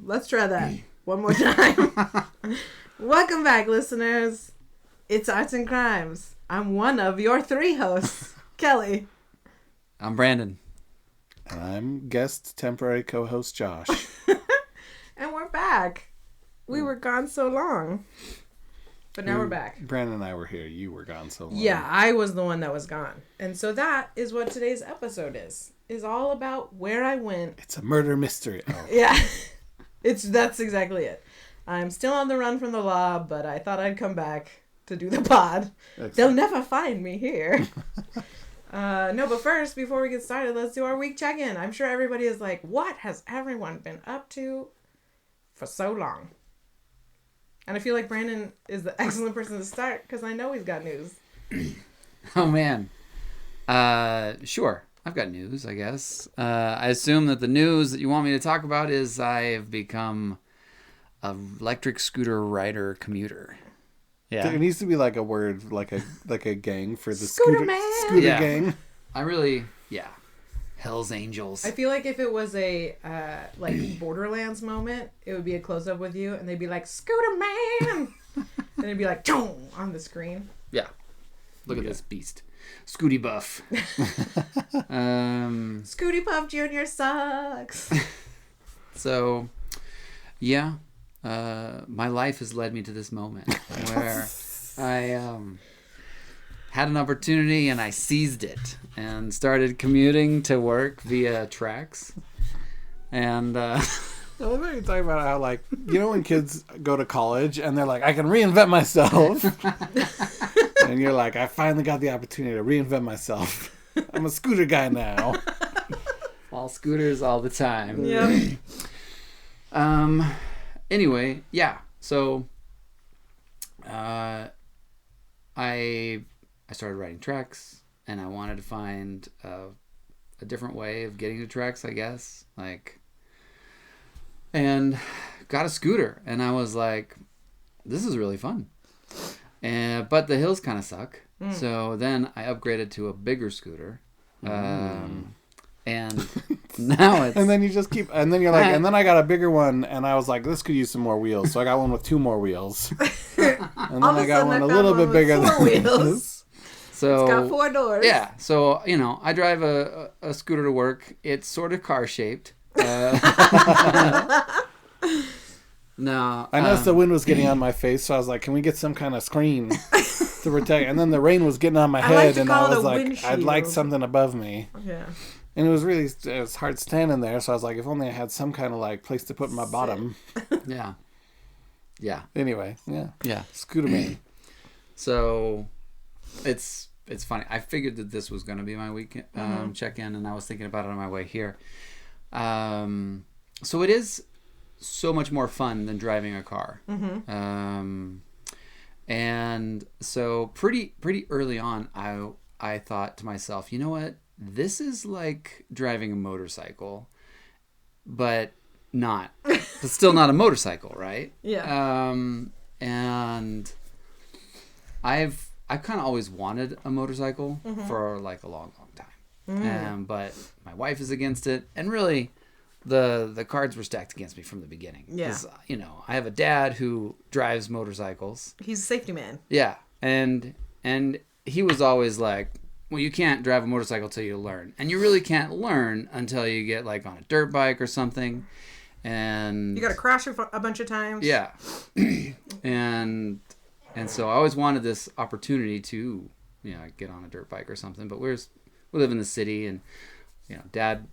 Let's try that one more time. Welcome back, listeners. It's Arts and Crimes. I'm one of your 3 hosts, Kelly. I'm Brandon. And I'm guest temporary co-host Josh. And we're back. We were gone so long. But now we're back. Brandon and I were here. You were gone so long. Yeah, I was the one that was gone. And so that is what today's episode is all about where I went. It's a murder mystery. Oh. Yeah. That's exactly it. I'm still on the run from the law, but I thought I'd come back to do the pod. Excellent. They'll never find me here. No, but first, before we get started, let's do our week check-in. I'm sure everybody is like, what has everyone been up to for so long? And I feel like Brandon is the excellent person to start because I know he's got news. Oh, man. Sure. I've got news, I guess. I assume that the news that you want me to talk about is I've become an electric scooter rider commuter. Yeah. There needs to be like a word, like a gang for the scooter gang. Hell's Angels. I feel like if it was a Borderlands moment, it would be a close up with you, and they'd be like Scooter Man, and it'd be like Chong on the screen. Yeah, look at this beast, Scooty Buff. Scooty Puff Jr. sucks. So, yeah, my life has led me to this moment where I had an opportunity and I seized it and started commuting to work via tracks. And I love how you talk about how, like, you know, when kids go to college and they're like, I can reinvent myself. And you're like, I finally got the opportunity to reinvent myself. I'm a scooter guy now. All scooters all the time. Yeah. Anyway, yeah. So I started riding tracks, and I wanted to find a different way of getting to tracks, I guess. And got a scooter, and I was like, this is really fun. But the hills kind of suck. So then I upgraded to a bigger scooter. And now it's... And then you just keep... And then you're like, and then I got a bigger one, and I was like, this could use some more wheels. So I got one with 2 more wheels. And then I got one a little bit bigger than wheels. So, it's got 4 doors. Yeah. So, you know, I drive a scooter to work. It's sort of car-shaped. No. I noticed the wind was getting on my face, so I was like, can we get some kind of screen to protect? And then the rain was getting on my head, and I was like, windshield. I'd like something above me. Yeah. And it was hard standing there, so I was like, if only I had some kind of like place to put my bottom. Yeah. Yeah. Anyway, yeah. Yeah. Scooter man. So it's funny. I figured that this was going to be my weekend check-in, and I was thinking about it on my way here. So it is so much more fun than driving a car. And so pretty early on, I thought to myself, you know what? This is like driving a motorcycle, but not. It's still not a motorcycle, right? Yeah. And I've kind of always wanted a motorcycle for like a long time. But my wife is against it, and really the cards were stacked against me from the beginning. Yeah. Because, you know, I have a dad who drives motorcycles. He's a safety man. Yeah. And he was always like, well, you can't drive a motorcycle till you learn. And you really can't learn until you get like on a dirt bike or something. And you got to crash a bunch of times. Yeah. and so I always wanted this opportunity to, you know, get on a dirt bike or something. But we live in the city, and, you know, Dad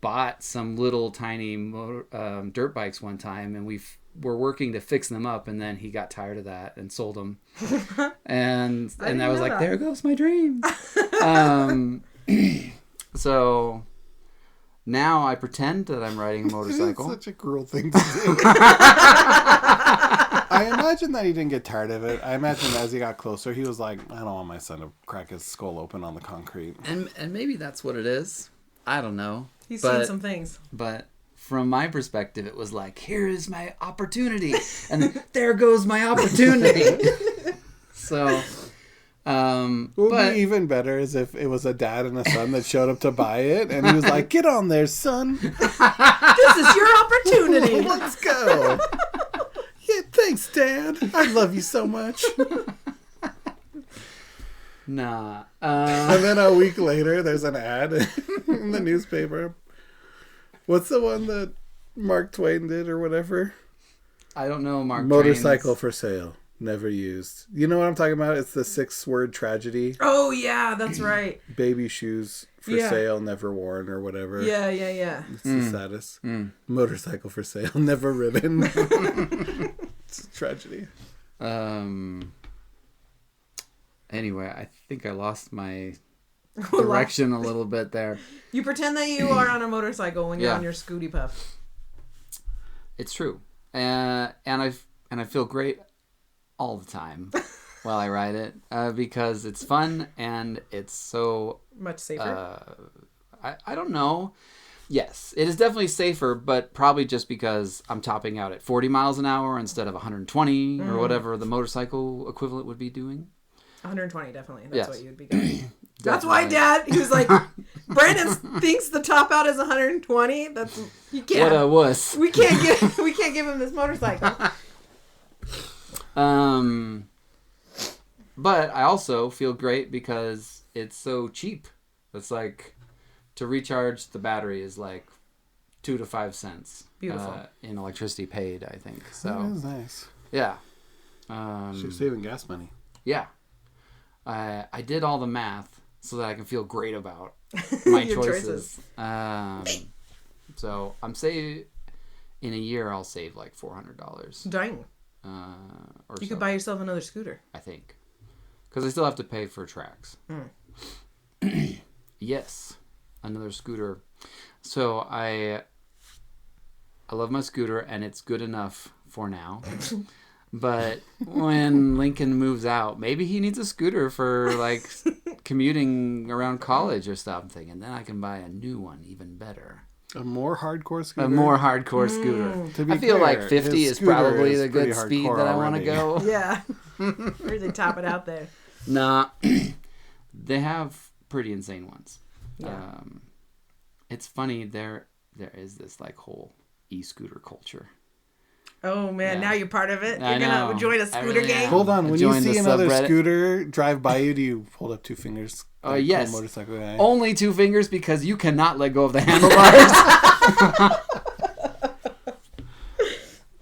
bought some little tiny dirt bikes one time, and we were working to fix them up, and then he got tired of that and sold them. and I was like, there goes my dream. So now I pretend that I'm riding a motorcycle. It's such a cruel thing to do. I imagine that he didn't get tired of it. I imagine as he got closer, he was like, I don't want my son to crack his skull open on the concrete. And maybe that's what it is. I don't know. He's seen some things. But from my perspective, it was like, here is my opportunity. And there goes my opportunity. So, what would be even better is if it was a dad and a son that showed up to buy it, and he was like, get on there, son. This is your opportunity. I love you so much. Nah. And then a week later, there's an ad in the newspaper. What's the one that Mark Twain did or whatever? I don't know, Mark Motorcycle Twain's... for sale. Never used. You know what I'm talking about? It's the 6-word tragedy. Oh, yeah, that's right. Baby shoes for sale, never worn or whatever. Yeah. It's the saddest. Motorcycle for sale, never ridden. It's a tragedy. Anyway, I think I lost my direction a little bit there. You pretend that you are on a motorcycle when you're on your Scooty Puff. It's true. And I feel great all the time while I ride it because it's fun and it's so much safer. I don't know. Yes, it is definitely safer, but probably just because I'm topping out at 40 miles an hour instead of 120 or whatever the motorcycle equivalent would be doing. 120, definitely. That's what you'd be going. That's why Dad, he was like, Brandon thinks the top out is 120. That's you can't. What a wuss. We can't give him this motorcycle. But I also feel great because it's so cheap. It's like to recharge the battery is like 2 to 5 cents. Beautiful. In electricity paid, I think. So That is nice. yeah. You're saving gas money. Yeah. I did all the math so that I can feel great about my choices. So I'm saying in a year I'll save like $400. Dang. Or you so, could buy yourself another scooter. I think. Because I still have to pay for tracks. Yes. Another scooter. So I love my scooter and it's good enough for now. But when Lincoln moves out, maybe he needs a scooter for like commuting around college or something, and then I can buy a new one, even better. A more hardcore scooter? A more hardcore scooter. To be I feel clear, like 50 is scooter probably is the good pretty speed that I want to hardcore go. Yeah. Really top it out there. Nah. They have pretty insane ones. Yeah. It's funny, there is this like whole e-scooter culture. Oh man, now you're part of it. I You're gonna know. join a I scooter really gang. am. Hold on, when you Join the see another subreddit. scooter drive by you, do you hold up 2 fingers? Like Yes. cool motorcycle guy? Only 2 fingers because you cannot let go of the handlebars.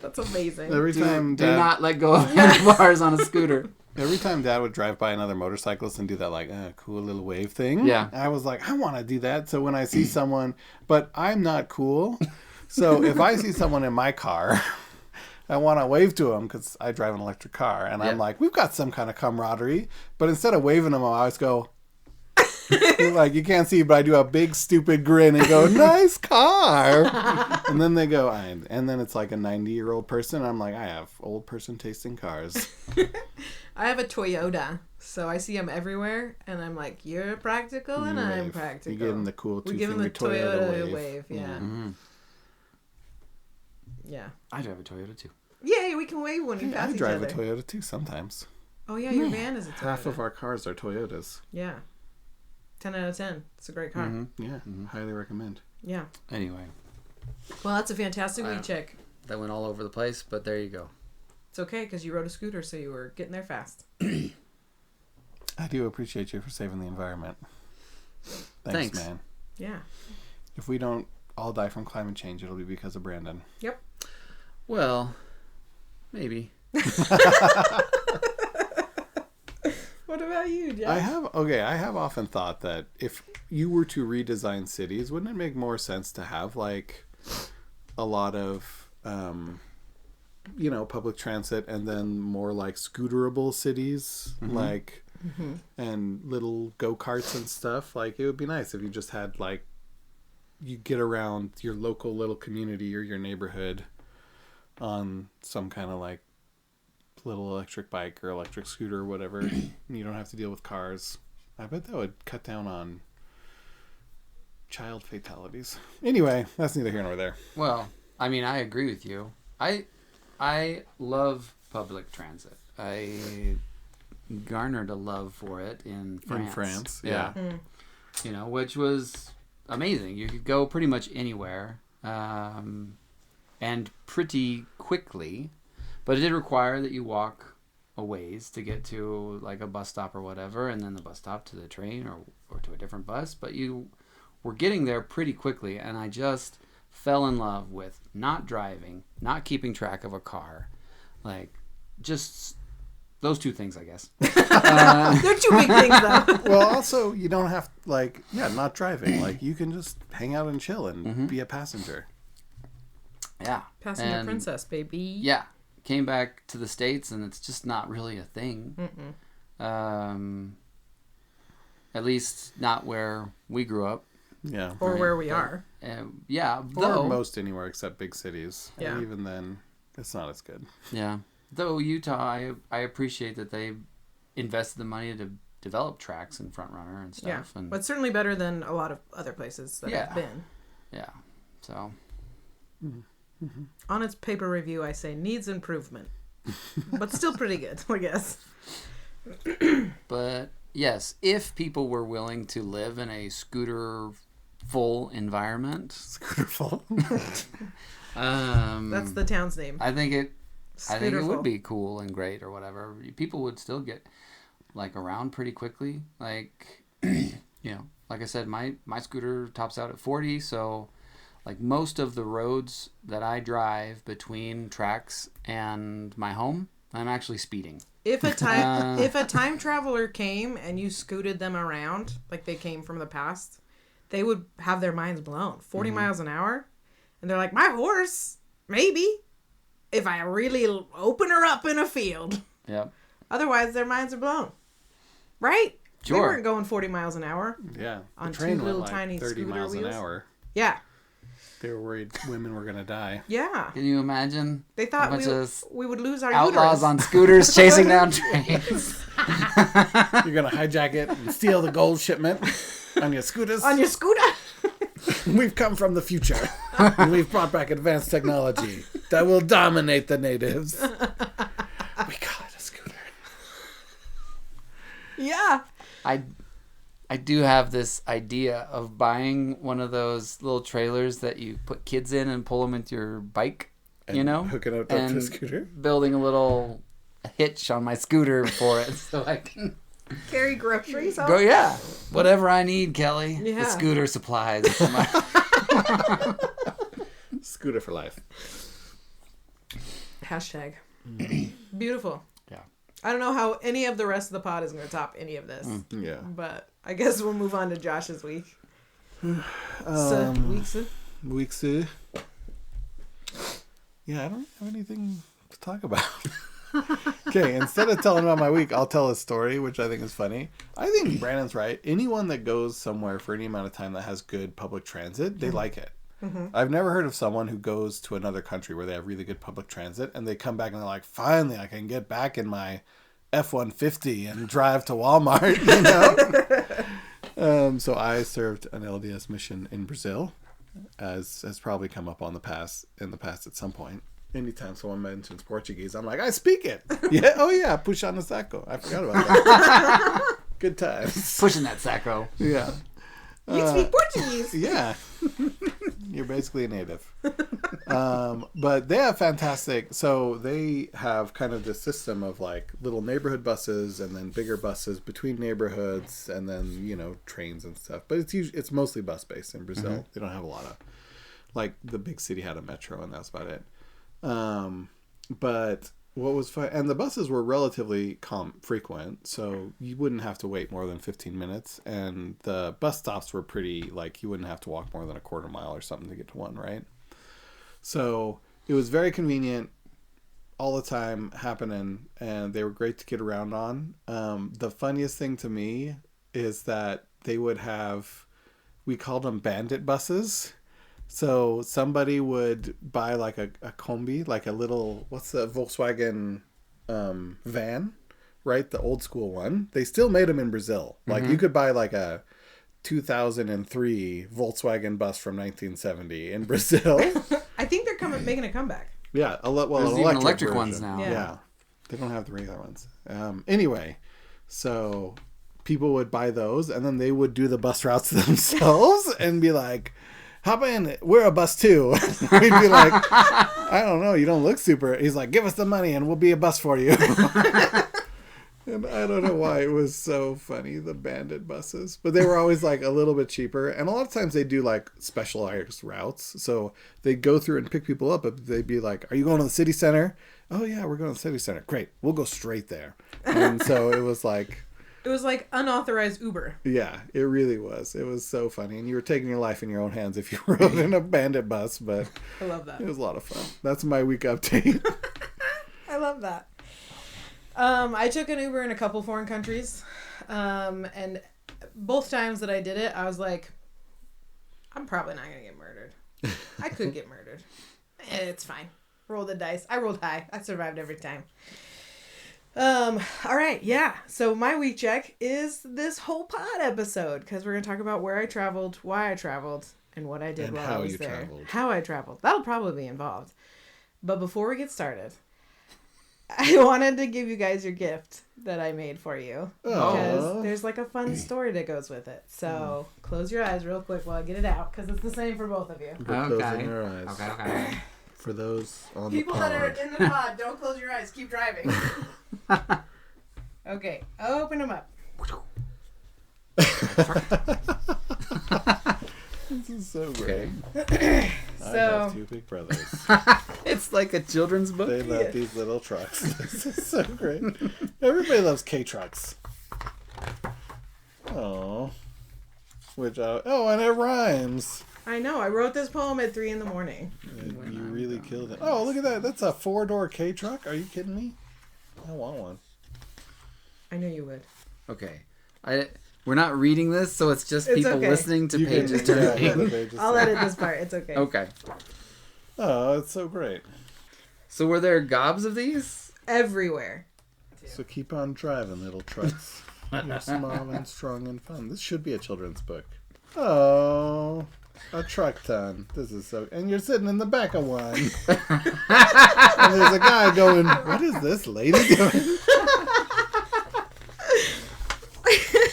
That's amazing. Every time Do Dad, not let go of handlebars on a scooter. every time Dad would drive by another motorcyclist and do that like cool little wave thing, Yeah. I was like, I want to do that. So when I see someone, but I'm not cool. So if I see someone in my car, I want to wave to them because I drive an electric car, and I'm like, we've got some kind of camaraderie. But instead of waving them, I always go. Like you can't see, but I do a big stupid grin and go, "Nice car," and then they go, and then it's like a 90-year-old person. I'm like, I have old person taste in cars. I have a Toyota, so I see them everywhere, and I'm like, "You're practical, and I'm Wave. practical." You give them the cool we give them the 2-finger Toyota wave. Yeah, Mm-hmm. yeah, I drive a Toyota too. yeah. We can wave when we pass I each drive other. a Toyota too sometimes. Oh yeah, your van is a Toyota. Half of our cars are Toyotas. Yeah, 10 out of 10. It's a great car. Mm-hmm. Yeah, highly recommend. Yeah. Anyway, Well, that's a fantastic week Wow. check. that went all over the place, but there you go. It's okay because you rode a scooter, so you were getting there fast. I do appreciate you for saving the environment. Thanks, man. Yeah. If we don't all die from climate change, it'll be because of Brandon. Yep. Well, maybe. What about you, Jeff? I have often thought that if you were to redesign cities, wouldn't it make more sense to have like a lot of public transit and then more like scooterable cities, like and little go-karts and stuff? Like it would be nice if you just had like you get around your local little community or your neighborhood on some kind of like little electric bike or electric scooter or whatever. You don't have to deal with cars. I bet that would cut down on child fatalities. Anyway, that's neither here nor there. Well, I mean, I agree with you. I love public transit. I garnered a love for it in France. In France, yeah. You know, which was amazing. You could go pretty much anywhere, and pretty quickly. But it did require that you walk a ways to get to like a bus stop or whatever, and then the bus stop to the train or to a different bus. But you were getting there pretty quickly, and I just fell in love with not driving, not keeping track of a car, like just those two things, I guess. They're two big things, though. Well, also, you don't have, not driving. Like, you can just hang out and chill and be a passenger. Yeah. Passenger princess, baby. Yeah. Came back to the States, and it's just not really a thing. At least not where we grew up. Yeah. Or where we are. Yeah. Or most anywhere except big cities. Yeah. And even then, it's not as good. Yeah. Though Utah, I appreciate that they invested the money to develop tracks in Front Runner and stuff. Yeah, and but it's certainly better than a lot of other places that I've been. Yeah. So. On its paper review, I say needs improvement. But still pretty good, I guess. But, yes, if people were willing to live in a scooter-full environment. Scooter-full? That's the town's name. I think it would be cool and great or whatever. People would still get like around pretty quickly. Like, like I said, my scooter tops out at 40. So like most of the roads that I drive between tracks and my home, I'm actually speeding. If a time traveler came and you scooted them around, like they came from the past, they would have their minds blown. 40 miles an hour. And they're like, my horse, maybe. If I really open her up in a field. Yep. Otherwise, their minds are blown. Right? Sure. They weren't going 40 miles an hour. Yeah. The On train two little went tiny 30 scooter miles wheels. an hour. Yeah. They were worried women were going to die. Yeah. Can you imagine? They thought a bunch of we would lose our outlaws uterus. on scooters chasing down trains. You're going to hijack it and steal the gold shipment on your scooters. On your scooter? We've come from the future. And we've brought back advanced technology that will dominate the natives. We call it a scooter. Yeah. I do have this idea of buying one of those little trailers that you put kids in and pull them into your bike, And hook it up to a scooter. Building a little hitch on my scooter for it so I can Carry groceries home? go. Yeah, whatever I need, Kelly. Yeah. The scooter supplies. Scooter for life. Hashtag. Beautiful. Yeah. I don't know how any of the rest of the pod is going to top any of this. Yeah. But I guess we'll move on to Josh's week. Weeks. Yeah, I don't have anything to talk about. Okay, instead of telling about my week, I'll tell a story, which I think is funny. I think Brandon's right. Anyone that goes somewhere for any amount of time that has good public transit, they like it. I've never heard of someone who goes to another country where they have really good public transit and they come back and they're like, finally, I can get back in my F-150 and drive to Walmart, So I served an LDS mission in Brazil, as has probably come up in the past at some point. Anytime someone mentions Portuguese, I'm like, I speak it. Yeah, oh yeah, puxa no saco. I forgot about that. Good times. Pushing that sacco. Yeah. You speak Portuguese. Yeah. You're basically a native. But they have fantastic, so they have kind of this system of like little neighborhood buses and then bigger buses between neighborhoods and then, trains and stuff. But it's mostly bus based in Brazil. They don't have a lot of, like the big city had a metro and that's about it. But what was fun, and the buses were relatively frequent, so you wouldn't have to wait more than 15 minutes, and the bus stops were pretty, like, you wouldn't have to walk more than a quarter mile or something to get to one, right? So it was very convenient, all the time happening, and they were great to get around on. The funniest thing to me is that they would have, we called them bandit buses. So somebody would buy like a combi, like a little, what's the Volkswagen van, right? The old school one. They still made them in Brazil. Like you could buy like a 2003 Volkswagen bus from 1970 in Brazil. I think they're making a comeback. Yeah, There's an even electric ones version. now. Yeah, they don't have the regular ones. Anyway, so people would buy those, and then they would do the bus routes themselves and be like, hop in. We're a bus too. We'd be like, I don't know. You don't look super. He's like, give us the money and we'll be a bus for you. And I don't know why it was so funny, the bandit buses. But they were always like a little bit cheaper. And a lot of times they do like specialized routes. So they'd go through and pick people up. But they'd be like, are you going to the city center? Oh, yeah, we're going to the city center. Great. We'll go straight there. And so it was like... It was like unauthorized Uber. Yeah, it really was. It was so funny. And you were taking your life in your own hands if you rode in a bandit bus. But I love that. It was a lot of fun. That's my week update. I love that. I took an Uber in a couple foreign countries. And both times that I did it, I was like, I'm probably not going to get murdered. I could get murdered. It's fine. Roll the dice. I rolled high. I survived every time. All right. Yeah. So my week check is this whole pod episode because we're going to talk about where I traveled, why I traveled, and what I did and while how I was you there. traveled. How I traveled. That'll probably be involved. But before we get started, I wanted to give you guys your gift that I made for you. Because there's like a fun story that goes with it. So close your eyes real quick while I get it out because it's the same for both of you. Closing your eyes. Okay. For those on People the pod. that are in the pod, don't close your eyes. Keep driving. Okay, open them up. This is so great. Okay. I have two big brothers. It's like a children's book. They love these little trucks. This is so great. Everybody loves K-trucks. Oh. And it rhymes. I know. I wrote this poem at 3 a.m. You really killed it. Oh, look at that. That's a 4-door K-truck. Are you kidding me? I want one. I knew you would. Okay. We're not reading this, so it's just people listening to pages turning. I'll edit this part. It's okay. Okay. Oh, it's so great. So were there gobs of these? Everywhere. So keep on driving, little trucks. You're small and strong and fun. This should be a children's book. Oh, a truck ton. This is so... And you're sitting in the back of one. And there's a guy going, what is this lady doing?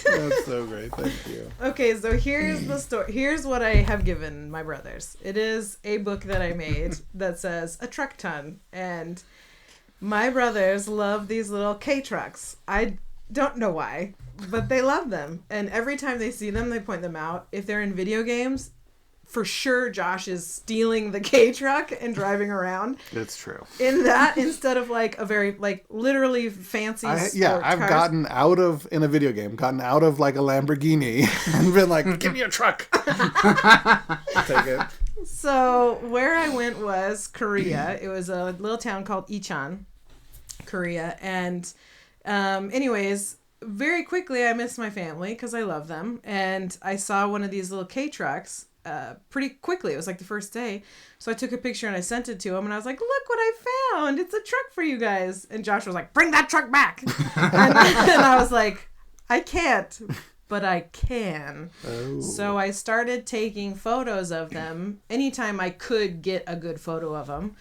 That's so great. Thank you. Okay, so here's the story. Here's what I have given my brothers. It is a book that I made that says a truck ton. And my brothers love these little K-trucks. I don't know why, but they love them. And every time they see them, they point them out. If they're in video games, for sure Josh is stealing the K-truck and driving around. It's true. In that, instead of like a very, like, literally fancy sports I've cars. gotten out of, in a video game, like a Lamborghini and been like, give me a truck. Take it. So where I went was Korea. It was a little town called Icheon, Korea. And anyways, very quickly I missed my family because I love them. And I saw one of these little K-trucks pretty quickly. It was like the first day. So I took a picture and I sent it to him and I was like, look what I found. It's a truck for you guys. And Josh was like, bring that truck back. and I was like, I can't, but I can. Oh. So I started taking photos of them anytime I could get a good photo of them,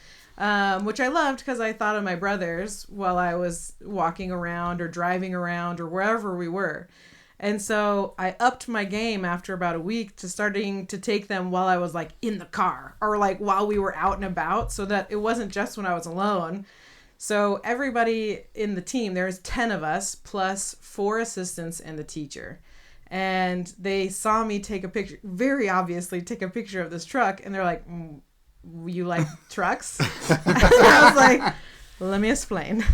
which I loved because I thought of my brothers while I was walking around or driving around or wherever we were. And so I upped my game after about a week to starting to take them while I was like in the car or like while we were out and about so that it wasn't just when I was alone. So everybody in the team, there's 10 of us plus 4 assistants and the teacher. And they saw me take a picture, very obviously take a picture of this truck. And they're like, you like trucks? And I was like, let me explain.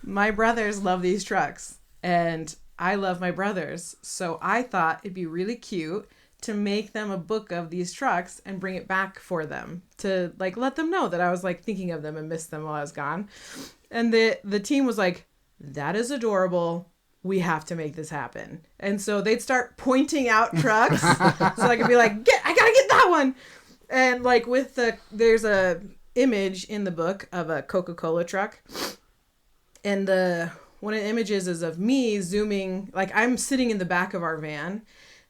My brothers love these trucks. And I love my brothers, so I thought it'd be really cute to make them a book of these trucks and bring it back for them to like let them know that I was like thinking of them and missed them while I was gone. And the team was like, that is adorable. We have to make this happen. And so they'd start pointing out trucks so I could be like, I gotta get that one. And like there's a image in the book of a Coca-Cola truck, and one of the images is of me zooming, like I'm sitting in the back of our van,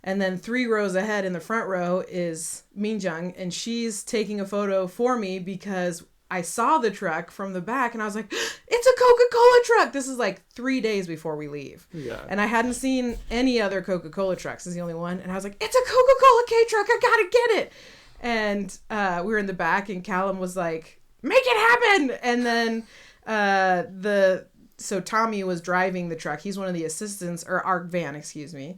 and then 3 rows ahead in the front row is Minjung, and she's taking a photo for me because I saw the truck from the back and I was like, it's a Coca-Cola truck. This is like 3 days before we leave. Yeah. And I hadn't seen any other Coca-Cola trucks. This is the only one. And I was like, it's a Coca-Cola K truck. I gotta get it. And we were in the back and Callum was like, make it happen. And then so Tommy was driving the truck. He's one of the assistants, or our van, excuse me.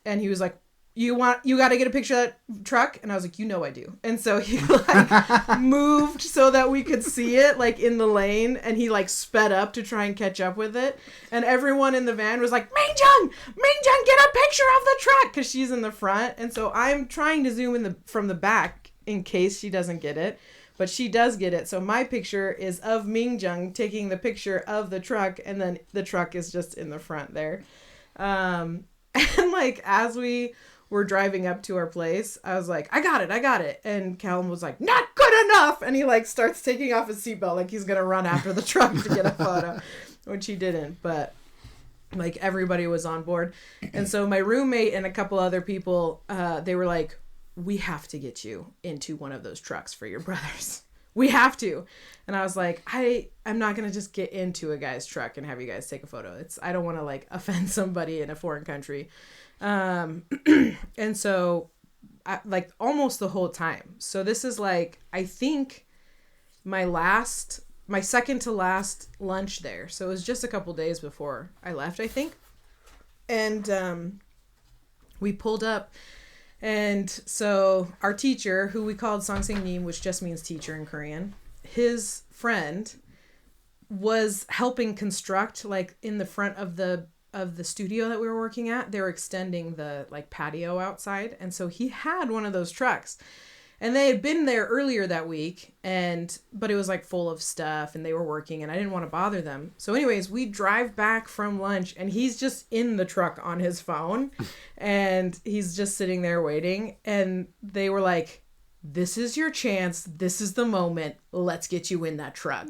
And he was like, you got to get a picture of that truck? And I was like, I do. And so he like moved so that we could see it like in the lane, and he like sped up to try and catch up with it. And everyone in the van was like, Mingjung, get a picture of the truck, because she's in the front. And so I'm trying to zoom in from the back in case she doesn't get it. But she does get it. So my picture is of Mingjung taking the picture of the truck, and then the truck is just in the front there. And like as we were driving up to our place, I was like, I got it. And Callum was like, not good enough. And he like starts taking off his seatbelt like he's going to run after the truck to get a photo, which he didn't. But like everybody was on board. And so my roommate and a couple other people, they were like, we have to get you into one of those trucks for your brothers. We have to. And I was like, I'm not going to just get into a guy's truck and have you guys take a photo. I don't want to like offend somebody in a foreign country. And so like almost the whole time. So this is like, I think my second to last lunch there. So it was just a couple days before I left, I think. And, we pulled up, and so our teacher, who we called Sangseungnim, which just means teacher in Korean, his friend was helping construct like in the front of the studio that we were working at. They were extending the like patio outside, and so he had one of those trucks, and they had been there earlier that week, but it was like full of stuff and they were working, and I didn't want to bother them. So anyways, we drive back from lunch and he's just in the truck on his phone and he's just sitting there waiting, and they were like, this is your chance. This is the moment. Let's get you in that truck.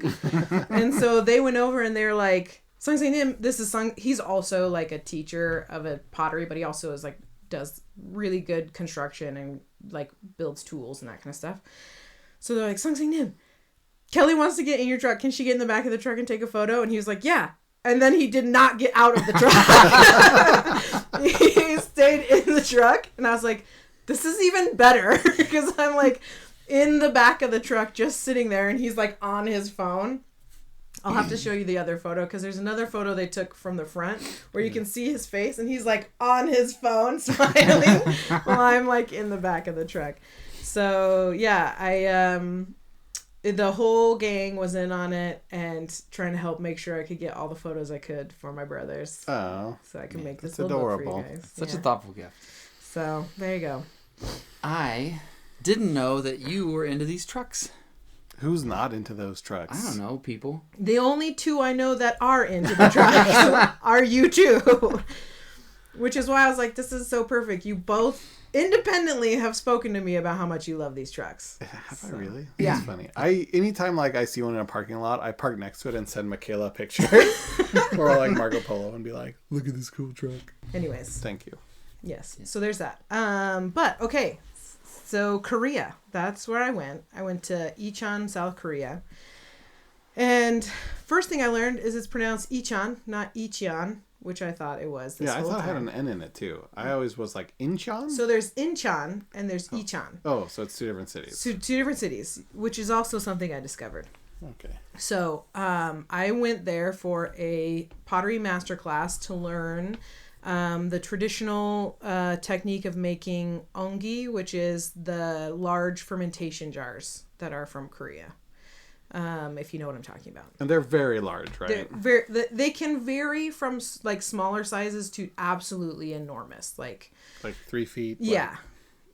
And so they went over and they were like, Sangseungnim, this is Sung. He's also like a teacher of a pottery, but he also is like does really good construction and like builds tools and that kind of stuff. So they're like, Sangseungnim, Kelly wants to get in your truck. Can she get in the back of the truck and take a photo? And he was like, yeah. And then he did not get out of the truck. He stayed in the truck. And I was like, this is even better, because I'm like in the back of the truck just sitting there and he's like on his phone. I'll have to show you the other photo, because there's another photo they took from the front where you can see his face and he's like on his phone smiling while I'm like in the back of the truck. So yeah, the whole gang was in on it and trying to help make sure I could get all the photos I could for my brothers. Oh, so I can make this little book for you guys. Such a thoughtful gift. So there you go. I didn't know that you were into these trucks. Who's not into those trucks? I don't know, people. The only two I know that are into the trucks are you two. Which is why I was like, this is so perfect. You both independently have spoken to me about how much you love these trucks. Have I really? Yeah. That's funny. Anytime like I see one in a parking lot, I park next to it and send Michaela a picture. Or like Marco Polo and be like, look at this cool truck. Anyways. Thank you. Yes. So there's that. But okay. So Korea, that's where I went. I went to Icheon, South Korea. And first thing I learned is it's pronounced Icheon, not Icheon, which I thought it was this whole time. I thought it had an N in it too. I always was like, Incheon? So there's Incheon and there's Icheon. Oh, so it's two different cities. So two different cities, which is also something I discovered. Okay. So I went there for a pottery masterclass to learn the traditional technique of making ongi, which is the large fermentation jars that are from Korea. If you know what I'm talking about. And they're very large, right? They can vary from like smaller sizes to absolutely enormous, like 3 feet. Yeah.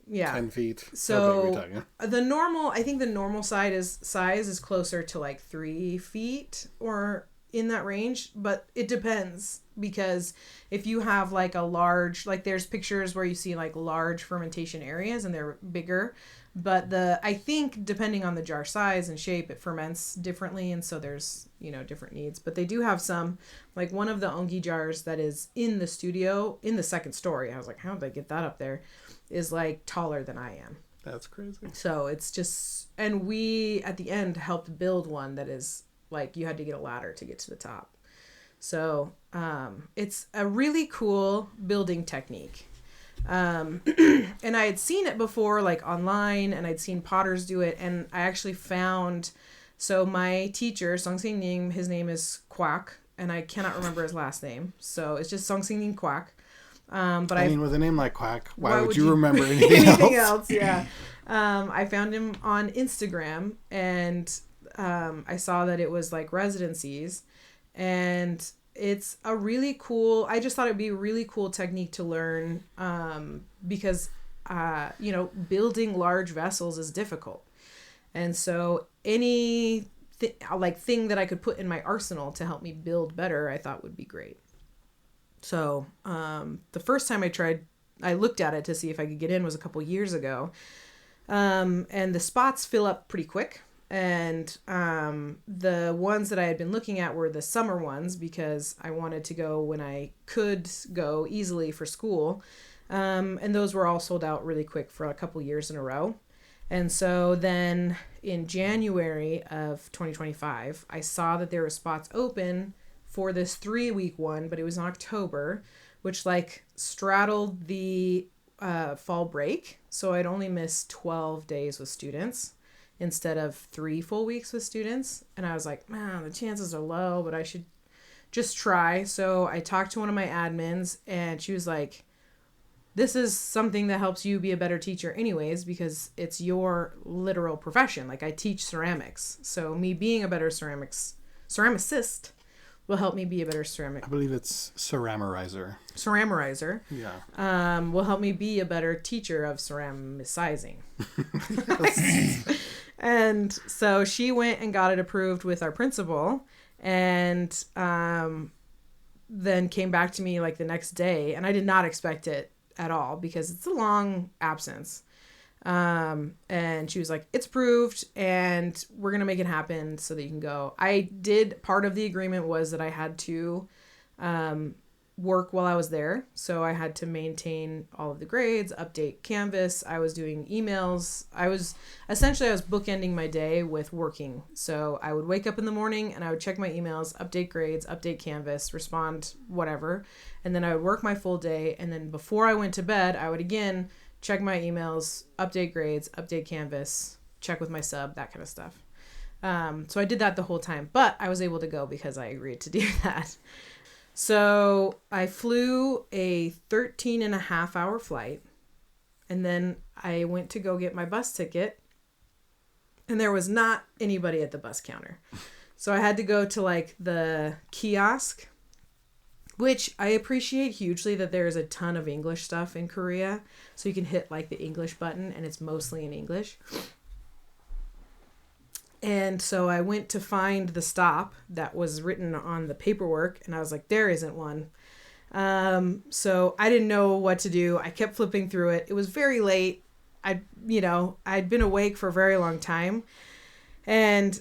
Yeah. 10 feet. So I think the normal size is closer to like 3 feet or in that range, but it depends, because if you have like a large, like there's pictures where you see like large fermentation areas and they're bigger, but I think depending on the jar size and shape, it ferments differently, and so there's different needs. But they do have some, like one of the ongi jars that is in the studio in the second story. I was like, how did I get that up there? Is like taller than I am. That's crazy. So it's just, and we at the end helped build one that is like you had to get a ladder to get to the top. So it's a really cool building technique. And I had seen it before, like online, and I'd seen potters do it. And I actually found, so my teacher, Song-Sing Ning, his name is Kwak, and I cannot remember his last name. So it's just Song-Sing Ning Kwak. But I mean, with a name like Quack, why would you you remember anything else? Yeah. I found him on Instagram, and I saw that it was like residencies, and it's a really cool, I just thought it'd be a really cool technique to learn, because, building large vessels is difficult. And so any thing that I could put in my arsenal to help me build better, I thought would be great. So the first time I looked at it to see if I could get in was a couple years ago. And the spots fill up pretty quick. And the ones that I had been looking at were the summer ones because I wanted to go when I could go easily for school. And those were all sold out really quick for a couple years in a row. And so then in January of 2025, I saw that there were spots open for this 3-week one, but it was in October, which like straddled the fall break. So I'd only miss 12 days with students instead of 3 full weeks with students. And I was like, man, the chances are low, but I should just try. So I talked to one of my admins, and she was like, this is something that helps you be a better teacher anyways, because it's your literal profession. Like I teach ceramics. So me being a better ceramicist will help me be a better ceramic. I believe it's ceramerizer. Ceramerizer. Yeah. Will help me be a better teacher of ceramicizing. And so she went and got it approved with our principal, and then came back to me like the next day, and I did not expect it at all because it's a long absence. And she was like, it's approved and we're going to make it happen so that you can go. Part of the agreement was that I had to work while I was there. So I had to maintain all of the grades, update Canvas. I was doing emails. I was bookending my day with working. So I would wake up in the morning and I would check my emails, update grades, update Canvas, respond, whatever. And then I would work my full day. And then before I went to bed, I would again check my emails, update grades, update Canvas, check with my sub, that kind of stuff. So I did that the whole time, but I was able to go because I agreed to do that. So I flew a 13.5-hour flight, and then I went to go get my bus ticket, and there was not anybody at the bus counter. So I had to go to like the kiosk, which I appreciate hugely that there is a ton of English stuff in Korea. So you can hit like the English button and it's mostly in English. And so I went to find the stop that was written on the paperwork, and I was like, there isn't one. So I didn't know what to do. I kept flipping through it. It was very late. I'd been awake for a very long time. And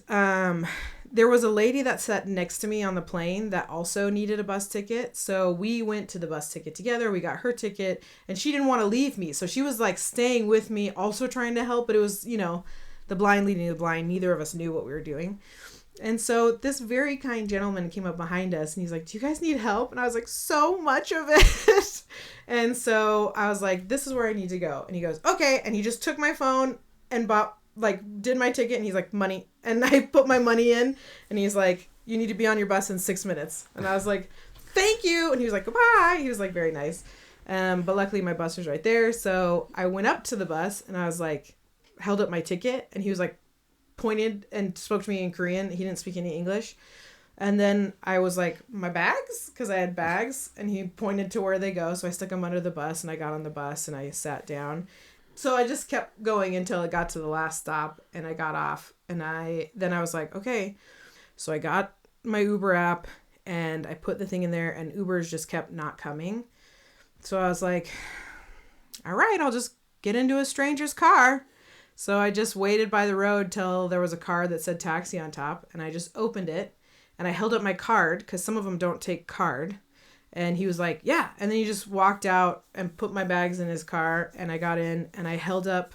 there was a lady that sat next to me on the plane that also needed a bus ticket. So we went to the bus ticket together. We got her ticket, and she didn't want to leave me. So she was like staying with me, also trying to help. But it was, the blind leading the blind. Neither of us knew what we were doing. And so this very kind gentleman came up behind us, and he's like, do you guys need help? And I was like, so much of it. And so I was like, this is where I need to go. And he goes, okay. And he just took my phone and did my ticket, and he's like, money. And I put my money in, and he's like, you need to be on your bus in 6 minutes. And I was like, thank you. And he was like, goodbye. He was like, very nice. But luckily my bus was right there. So I went up to the bus, and I was like, held up my ticket, and he was like, pointed and spoke to me in Korean. He didn't speak any English. And then I was like, my bags? Because I had bags. And he pointed to where they go. So I stuck them under the bus, and I got on the bus, and I sat down. So I just kept going until it got to the last stop, and I got off. And then I was like, okay. So I got my Uber app, and I put the thing in there, and Ubers just kept not coming. So I was like, all right, I'll just get into a stranger's car. So I just waited by the road till there was a car that said taxi on top, and I just opened it, and I held up my card, because some of them don't take card. And he was like, yeah. And then he just walked out and put my bags in his car, and I got in, and I held up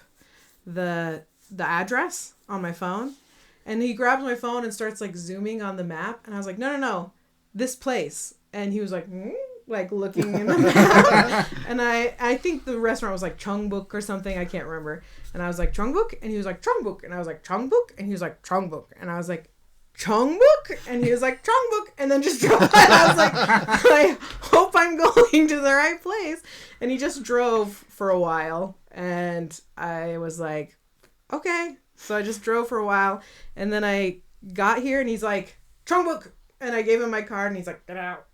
the address on my phone. And he grabs my phone and starts like zooming on the map. And I was like, no, this place. And he was like, like looking in the map. And I think the restaurant was like Chongbuk or something. I can't remember. And I was like, Chongbuk? And he was like, Chongbuk. And I was like, Chongbuk? And he was like, Chongbuk. And I was like, Chongbuk? And he was like, Chongbuk. And then just drove. And I was like, I hope I'm going to the right place. And he just drove for a while. And I was like, okay. So I just drove for a while. And then I got here and he's like, Chongbuk. And I gave him my card and he's like, get out.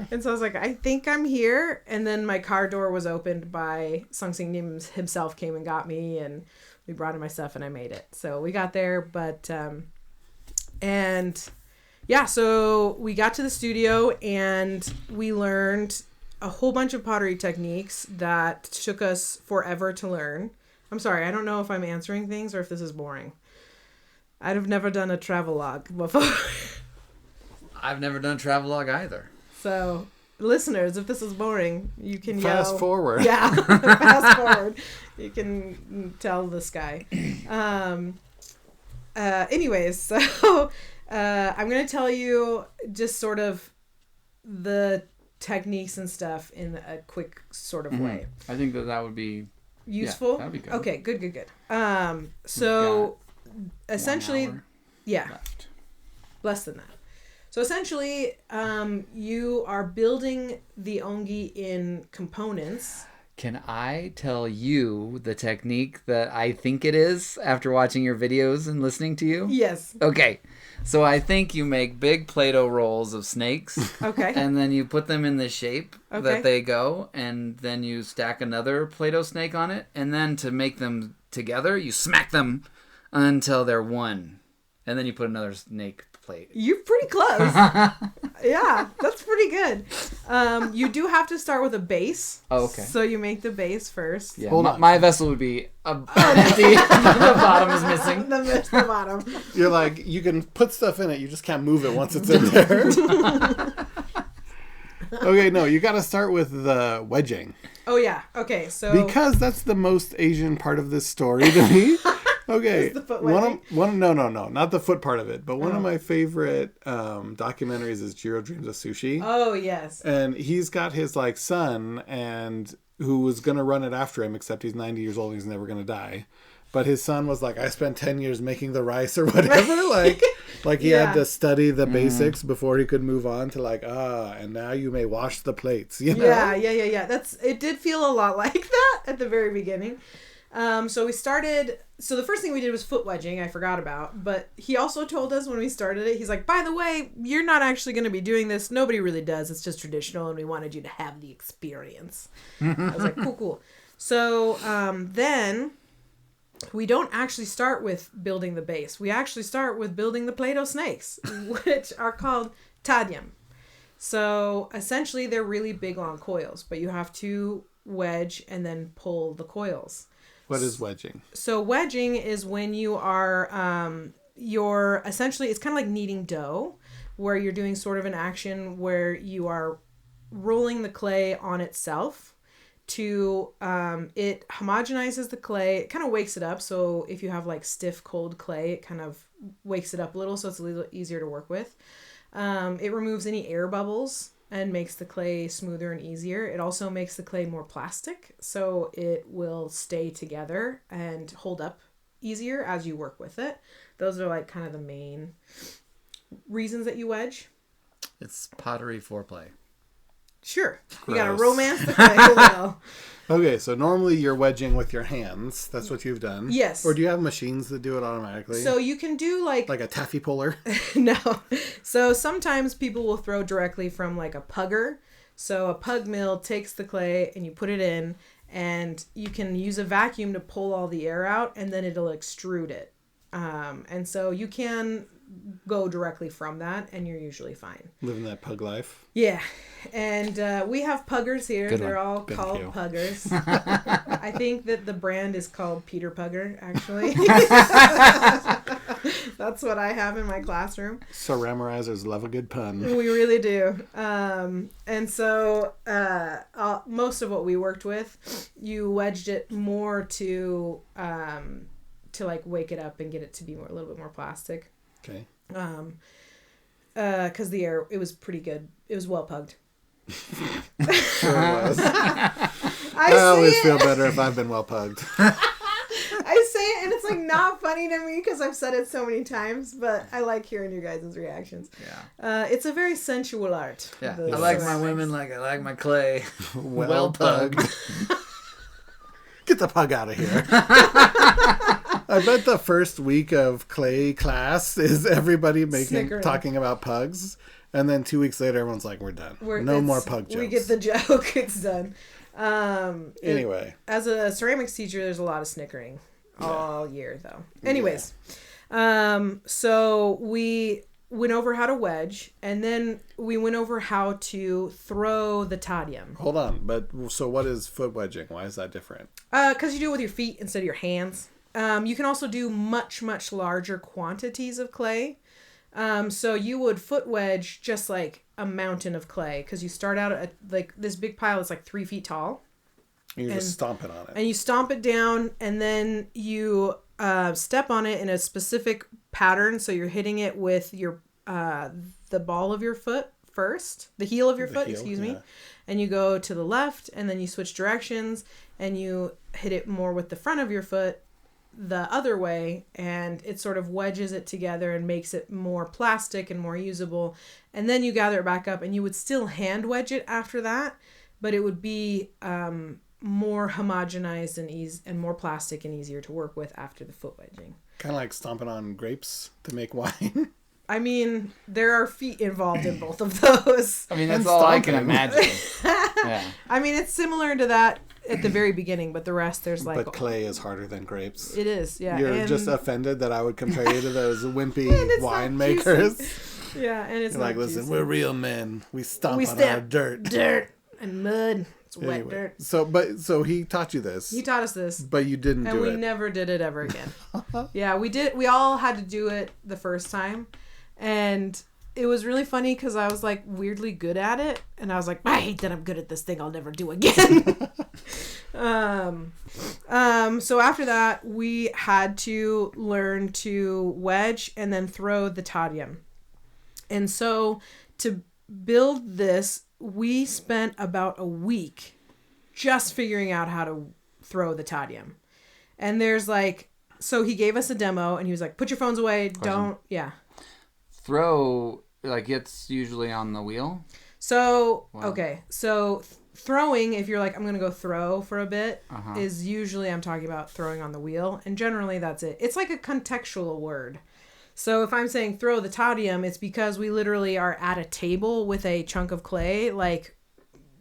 And so I was like, I think I'm here. And then my car door was opened by Sung Sing Nim himself, came and got me, and we brought in my stuff and I made it. So we got there, but, and yeah, so we got to the studio and we learned a whole bunch of pottery techniques that took us forever to learn. I'm sorry, I don't know if I'm answering things or if this is boring. I've never done a travelogue before. I've never done a travelogue either. So, listeners, if this is boring, you can fast forward. Yeah, fast forward. You can tell this guy. Anyways, so I'm going to tell you just sort of the techniques and stuff in a quick sort of way. I think that would be useful. Yeah, that'd be good. Okay, good. So essentially, yeah, left. Less than that. So essentially, you are building the ongi in components. Can I tell you the technique that I think it is after watching your videos and listening to you? Yes. Okay. So I think you make big Play-Doh rolls of snakes. Okay. And then you put them in the shape that they go. And then you stack another Play-Doh snake on it. And then to make them together, you smack them until they're one. And then you put another snake plate. You're pretty close. Yeah, that's pretty good. You do have to start with a base. Oh, okay. So you make the base first. Yeah, Hold on. my vessel would be empty. The bottom is missing. The bottom. You're like, you can put stuff in it, you just can't move it once it's in there. Okay, no, you got to start with the wedging. Oh, yeah. Okay, so... Because that's the most Asian part of this story to me. Okay. Is the foot wedging? No, not the foot part of it. But one of my favorite documentaries is Jiro Dreams of Sushi. Oh, yes. And he's got his like son and who was going to run it after him, except he's 90 years old and he's never going to die. But his son was like, I spent 10 years making the rice or whatever. Like he had to study the basics before he could move on to like, and now you may wash the plates. You know? Yeah. It did feel a lot like that at the very beginning. So the first thing we did was foot wedging, I forgot about, but he also told us when we started it, he's like, by the way, you're not actually going to be doing this. Nobody really does. It's just traditional. And we wanted you to have the experience. I was like, cool. So, then we don't actually start with building the base. We actually start with building the Play-Doh snakes, which are called tadyam. So essentially they're really big long coils, but you have to wedge and then pull the coils. What is wedging? So wedging is when you are, you're essentially, it's kind of like kneading dough, where you're doing sort of an action where you are rolling the clay on itself to, it homogenizes the clay. It kind of wakes it up. So if you have like stiff, cold clay, it kind of wakes it up a little, so it's a little easier to work with. It removes any air bubbles and makes the clay smoother and easier. It also makes the clay more plastic, so it will stay together and hold up easier as you work with it. Those are like kind of the main reasons that you wedge. It's pottery foreplay. Sure. You gotta Gross. romance the clay a little. Okay, so normally you're wedging with your hands. That's what you've done. Yes. Or do you have machines that do it automatically? So you can do like a taffy puller? No. So sometimes people will throw directly from like a pugger. So a pug mill takes the clay and you put it in, and you can use a vacuum to pull all the air out, and then it'll extrude it. And so you can go directly from that, and you're usually fine. Living that pug life. Yeah. And we have puggers here. Good They're one. all Thank called you. puggers. I think that the brand is called Peter Pugger, actually. That's what I have in my classroom. Ceramirizers love a good pun. We really do. And so most of what we worked with, you wedged it more to like wake it up and get it to be a little bit more plastic. Okay. Because it was pretty good. It was well pugged. Sure it was. I always feel better if I've been well pugged. I say it and it's like not funny to me because I've said it so many times, but I like hearing your guys' reactions. Yeah. It's a very sensual art. Yeah. I like my women like I like my clay. Well pugged. Get the pug out of here. I bet the first week of clay class is everybody talking about pugs. And then 2 weeks later, everyone's like, we're done. No more pug jokes. We get the joke. It's done. Anyway. As a ceramics teacher, there's a lot of snickering all year, though. Anyways. So we went over how to wedge, and then we went over how to throw the tadium. Hold on. So what is foot wedging? Why is that different? Because you do it with your feet instead of your hands. You can also do much, much larger quantities of clay. So you would foot wedge just like a mountain of clay because you start out at like this big pile is like 3 feet tall. You're just stomping on it. And you stomp it down and then you step on it in a specific pattern. So you're hitting it with your the ball of your foot first, the heel of your foot, excuse me. And you go to the left and then you switch directions and you hit it more with the front of your foot the other way, and it sort of wedges it together and makes it more plastic and more usable. And then you gather it back up and you would still hand wedge it after that, but it would be more homogenized and more plastic and easier to work with after the foot wedging. Kind of like stomping on grapes to make wine. I mean, there are feet involved in both of those. I mean, that's all I can imagine. Yeah. I mean, it's similar to that at the very beginning, but the rest there's like... But clay is harder than grapes. It is, yeah. You're just offended that I would compare you to those wimpy winemakers. Yeah, and it's You're like, listen, juicy. we're real men. We stomp on our dirt. Dirt and mud. It's wet dirt. So he taught you this. He taught us this. But you didn't do it. And we never did it ever again. Yeah, we did. We all had to do it the first time. And it was really funny because I was like weirdly good at it. And I was like, I hate that I'm good at this thing I'll never do again. So after that, we had to learn to wedge and then throw the tadium. And so to build this, we spent about a week just figuring out how to throw the tadium. And there's like, so he gave us a demo and he was like, put your phones away. Throw, like it's usually on the wheel. So, okay. So throwing, if you're like, I'm going to go throw for a bit, is usually I'm talking about throwing on the wheel. And generally that's it. It's like a contextual word. So if I'm saying throw the tadium, it's because we literally are at a table with a chunk of clay, like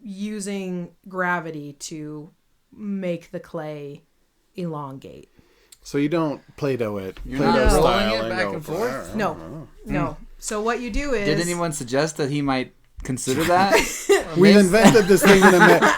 using gravity to make the clay elongate. So you don't Play-Doh it. You're not rolling it back and and forth? No. So what you do is... Did anyone suggest that he might consider that? We've invented this thing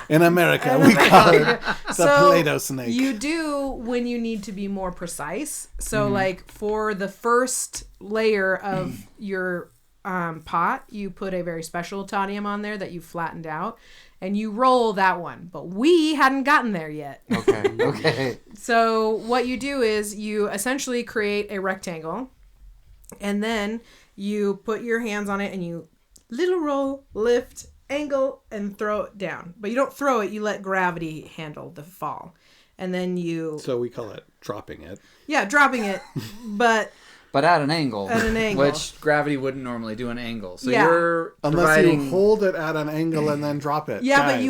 in America. We call it the Play-Doh snake. You do when you need to be more precise. So like for the first layer of your pot, you put a very special tadium on there that you flattened out. And you roll that one. But we hadn't gotten there yet. Okay. So what you do is you essentially create a rectangle. And then you put your hands on it and you little roll, lift, angle, and throw it down. But you don't throw it. You let gravity handle the fall. And then you... So we call it dropping it. Yeah, dropping it. But at an angle. At an angle. Which gravity wouldn't normally do an angle. So Yeah. you're Unless you hold it at an angle and then drop it. Yeah, Guys. but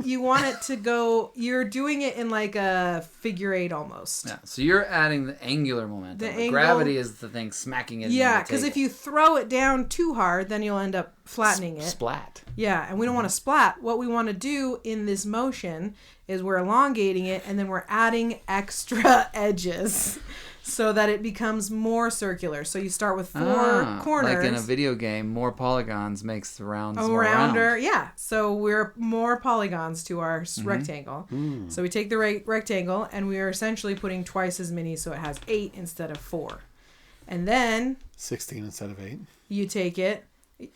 you want it to go... You're doing it in like a figure eight almost. Yeah, so you're adding the angular momentum. The gravity is the thing smacking it. Yeah, because if you throw it down too hard, then you'll end up flattening it. Splat. Yeah, and we don't want to splat. What we want to do in this motion is we're elongating it, and then we're adding extra edges so that it becomes more circular. So you start with four corners. Like in a video game, more polygons makes the rounds more rounder. round. Yeah, so we're more polygons to our rectangle. So we take the rectangle, and we are essentially putting twice as many, so it has 8 instead of 4. And then 16 instead of 8. you take it.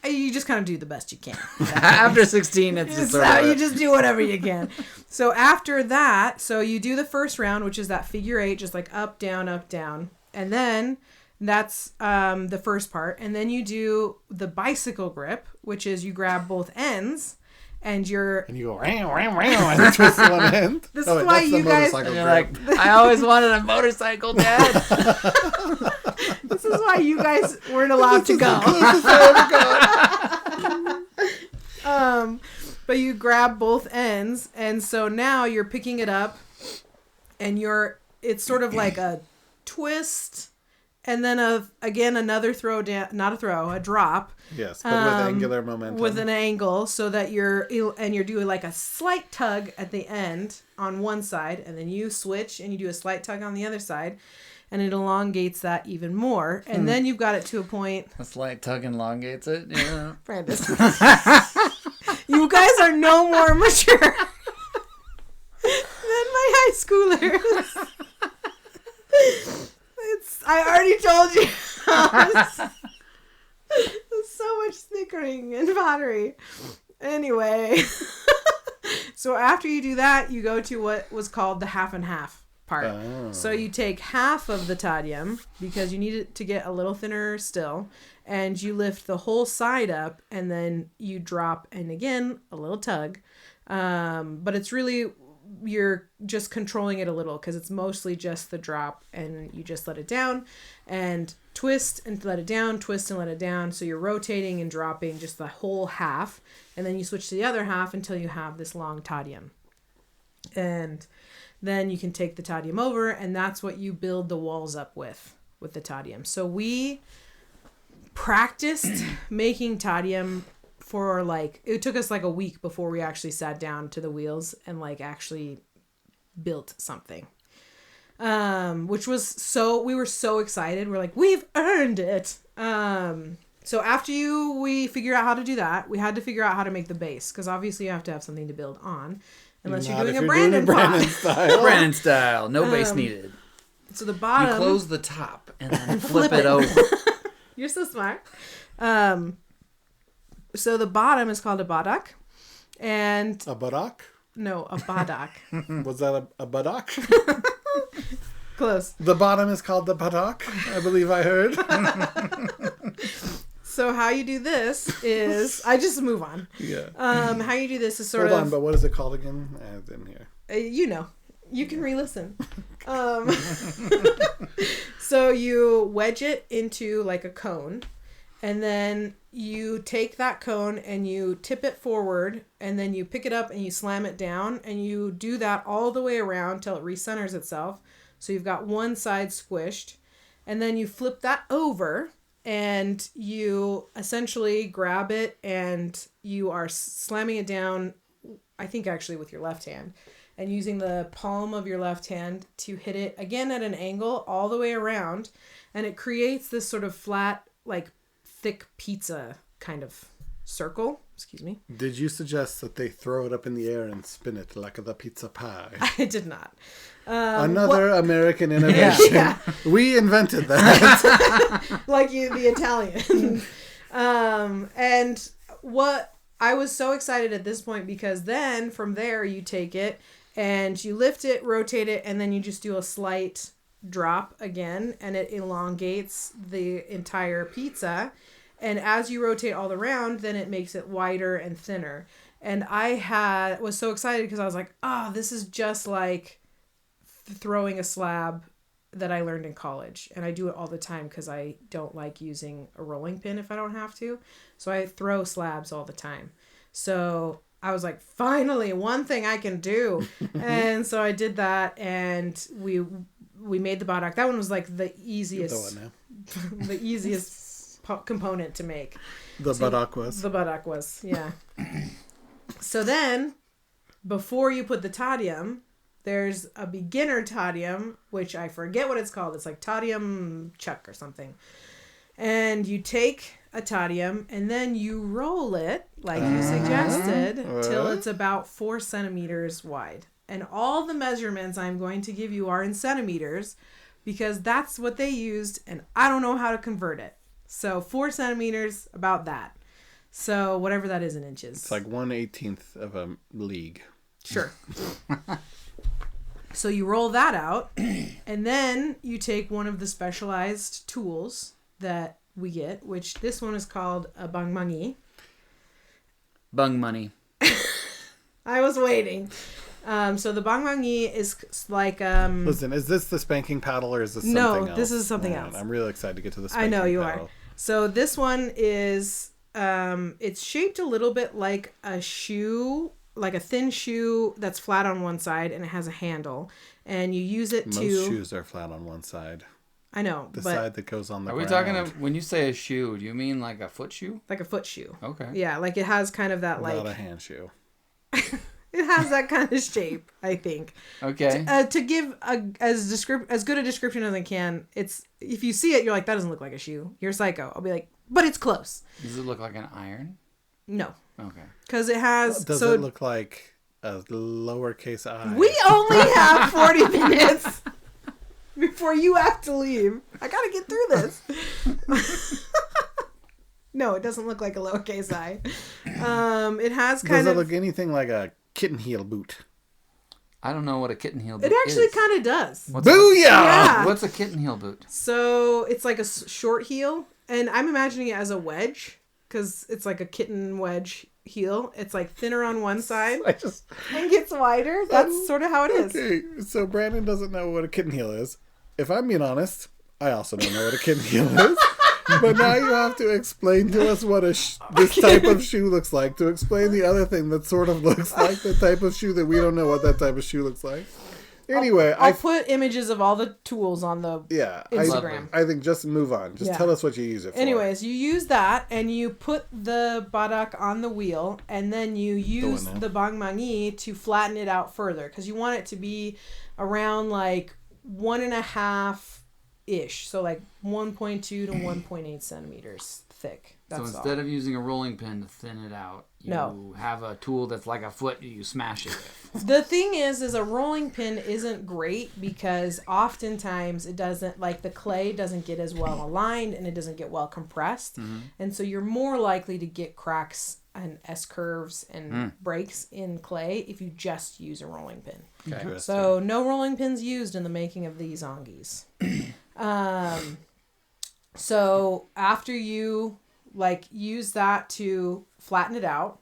You just kind of do the best you can. After 16, it's just sort of you just do whatever you can. So after that, so you do the first round, which is that figure 8, just like up, down, and then that's the first part. And then you do the bicycle grip, which is you grab both ends. And you go and twist one end. This is why you guys. And you're like, I always wanted a motorcycle, Dad. This is why you guys weren't allowed to go. But you grab both ends, and so now you're picking it up, and it's sort of like a twist, and then another throw down, not a throw, a drop. Yes, but with angular momentum. With an angle, so that you're doing like a slight tug at the end on one side, and then you switch and you do a slight tug on the other side, and it elongates that even more. And then you've got it to a point. A slight tug elongates it. Yeah. Brandis. You guys are no more mature than my high schoolers. I already told you. There's so much snickering and pottery. Anyway. So after you do that, you go to what was called the half and half part. Oh. So you take half of the tadium, because you need it to get a little thinner still, and you lift the whole side up, and then you drop, and again, a little tug. But it's really, you're just controlling it a little, because it's mostly just the drop, and you just let it down and twist and let it down, twist and let it down. So you're rotating and dropping just the whole half, and then you switch to the other half until you have this long tadium. And then you can take the tadium over, and that's what you build the walls up with the tadium. So we practiced making tadium for it took us like a week before we actually sat down to the wheels and actually built something. Which was we were so excited. We're like, we've earned it. So after we figure out how to do that, we had to figure out how to make the base, because obviously you have to have something to build on, unless you're doing a Brandon style. Brandon style, no base needed. So the bottom, you close the top and then flip it over. You're so smart. So the bottom is called a badak, and a buttock. No, a badak. Was that a buttock? Close. The bottom is called the buttock, I believe I heard. So how you do this is, I just move on. Yeah. How you do this is Hold on, but what is it called again? I didn't hear. You can re-listen. So you wedge it into like a cone, and then you take that cone and you tip it forward, and then you pick it up and you slam it down, and you do that all the way around till it recenters itself. So you've got one side squished, and then you flip that over, and you essentially grab it and you are slamming it down, I think actually with your left hand, and using the palm of your left hand to hit it again at an angle all the way around, and it creates this sort of flat, thick pizza kind of circle. Excuse me. Did you suggest that they throw it up in the air and spin it like the pizza pie? I did not. Another American innovation. Yeah. We invented that. Like the Italian. And what I was so excited at this point, because then from there you take it and you lift it, rotate it, and then you just do a slight drop again, and it elongates the entire pizza. And as you rotate all around, then it makes it wider and thinner. And I was so excited because I was like, this is just like throwing a slab that I learned in college. And I do it all the time because I don't like using a rolling pin if I don't have to. So I throw slabs all the time. So I was like, finally, one thing I can do. And so I did that, and we made the badak. That one was like the easiest. The easiest component to make. The badak was, yeah. So then, before you put the tadium, there's a beginner tadium, which I forget what it's called. It's like tadium chuck or something. And you take a tadium and then you roll it, like you suggested, till it's about 4 centimeters wide. And all the measurements I'm going to give you are in centimeters, because that's what they used, and I don't know how to convert it. So 4 centimeters, about that. So whatever that is in inches. It's like 1/18 of a league. Sure. So you roll that out, and then you take one of the specialized tools that we get, which this one is called a bangmangi. Bung money. I was waiting. So the bangmangi is like Listen, is this the spanking paddle or is this something else? No, this is something else. I'm really excited to get to the spanking I know you paddle. are. So this one is it's shaped a little bit like a shoe, like a thin shoe that's flat on one side and it has a handle, and you use it Most to. shoes are flat on one side. I know, The but side that goes on the Are ground. we talking when you say a shoe? Do you mean like a foot shoe? like a foot shoe. Okay. Yeah, like it has kind of that Not a like hand shoe. it has that kind of shape. I think. Okay. To give as good a description as I can, it's if you see it, you're like, that doesn't look like a shoe. You're psycho. I'll be like, but it's close. Does it look like an iron? No, Okay. because it has. Does so it look like a lowercase I? we only have 40 minutes before you have to leave. I gotta get through this. No, it doesn't look like a lowercase I. It has kind Does of. it look anything like a kitten heel boot? I don't know what a kitten heel boot It actually is. kind of does. Booyah! Yeah. What's a kitten heel boot? So it's like a short heel, and I'm imagining it as a wedge because it's like a kitten wedge heel. It's like thinner on one side I just and gets wider. That's sort of how it is. okay. So Brandon doesn't know what a kitten heel is. If I'm being honest, I also don't know what a kitten heel is. But now you have to explain to us what this type of shoe looks like to explain the other thing that sort of looks like the type of shoe that we don't know what that type of shoe looks like. Anyway, I'll put images of all the tools on the Instagram. I think just move on. Just Yeah. tell us what you use it for. Anyways, you use that and you put the badak on the wheel, and then you use now. the bangmangi to flatten it out further because you want it to be around like 1.5 ish, so like 1.2 to 1.8 centimeters thick. That's So instead of using a rolling pin to thin it out, you have a tool that's like a foot you smash it with. The thing is a rolling pin isn't great because oftentimes it doesn't, like the clay doesn't get as well aligned and it doesn't get well compressed. Mm-hmm. And so you're more likely to get cracks and S-curves and breaks in clay if you just use a rolling pin. Okay. So no rolling pins used in the making of these ongis. So after you use that to flatten it out,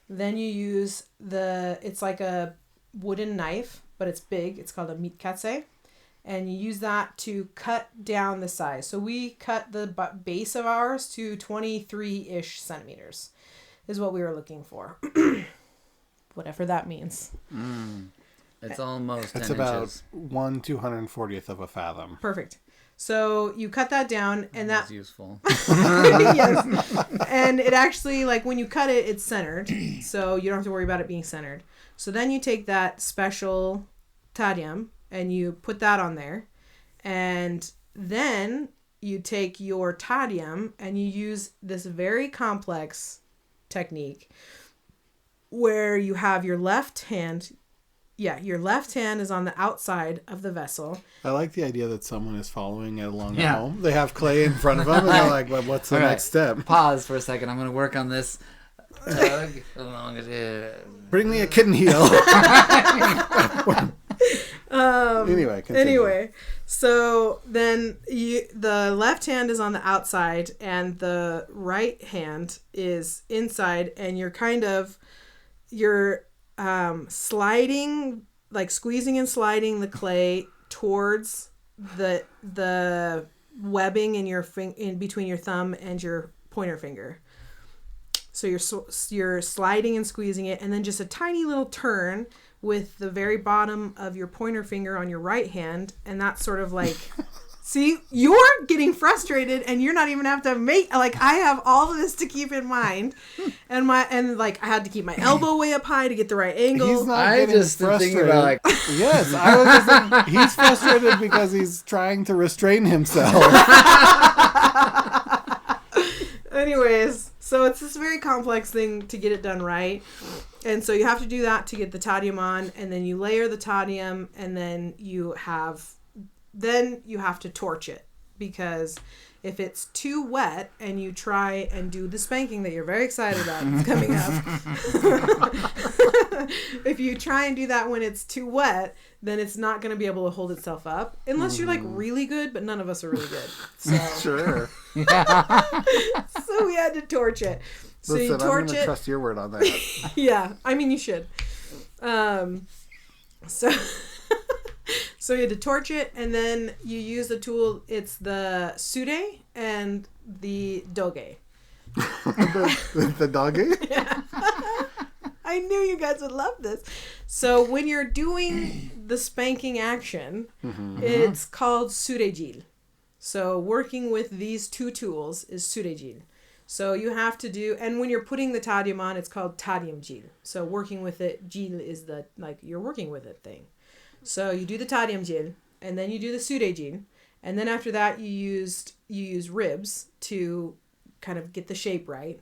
then you use it's like a wooden knife, but it's big. It's called a mitkatse. And you use that to cut down the size. So we cut the base of ours to 23-ish centimeters is what we were looking for. Whatever that means. It's almost 10 That's about inches. 1/240th of a fathom. Perfect. So you cut that down, and That's that useful. yes, and it actually, like when you cut it, it's centered, so you don't have to worry about it being centered. So then you take that special tadium and you put that on there, and then you take your tadium and you use this very complex technique where you have your left hand. Yeah, your left hand is on the outside of the vessel. I like the idea that someone is following it along Yeah. at home. They have clay in front of them, and they're like, well, what's the All right. next step? Pause for a second. I'm going to work on this. Tug along it is. Bring me a kitten heel. Anyway, continue. Anyway, so then the left hand is on the outside and the right hand is inside, and you're sliding, like squeezing and sliding the clay towards the webbing in your in between your thumb and your pointer finger. So you're sliding and squeezing it, and then just a tiny little turn with the very bottom of your pointer finger on your right hand, and that's sort of like, see, you're getting frustrated, and you're not even have to make, like, I have all of this to keep in mind, and I had to keep my elbow way up high to get the right angle. He's not I getting just am frustrated. thinking about like, Yes, I was just thinking, he's frustrated because he's trying to restrain himself. Anyways, so it's this very complex thing to get it done right. And so you have to do that to get the tadium on, and then you layer the tadium, and then you have then you have to torch it, because if it's too wet and you try and do the spanking that you're very excited about, it's coming up. If you try and do that when it's too wet, then it's not going to be able to hold itself up, unless you're like really good, but none of us are really good. So. Sure. So we had to torch it. So Listen, you torch I'm going to trust your word on that. Yeah, I mean, you should. So you had to torch it, and then you use the tool. It's the sude and the doge. the doge? Yeah. I knew you guys would love this. So when you're doing the spanking action, it's called surejil. So working with these two tools is surejil. So you have to do, and when you're putting the tadyum on, it's called tadyum jil. So working with it, jil is the, like, you're working with it thing. So you do the tadyum jil, and then you do the surejil, and then after that you use ribs to kind of get the shape right,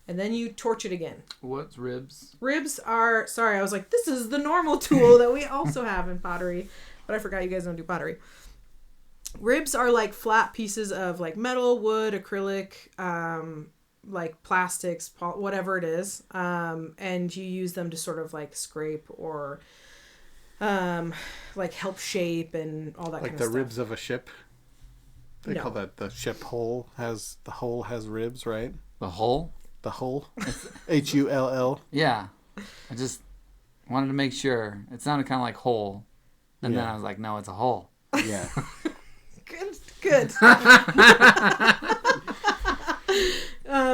and then you torch it again. What's ribs? Ribs are, sorry, I was like, this is the normal tool that we also have in pottery, but I forgot you guys don't do pottery. Ribs are like flat pieces of like metal, wood, acrylic, like plastics, whatever it is, and you use them to sort of like scrape or like help shape and all that kind of stuff. Like the ribs of a ship? They call that the ship hull. The hull has ribs, right? The hull? The hull. Hull. Yeah. I just wanted to make sure. It sounded kind of like hole. And then I was like, no, it's a hole. Yeah. Good.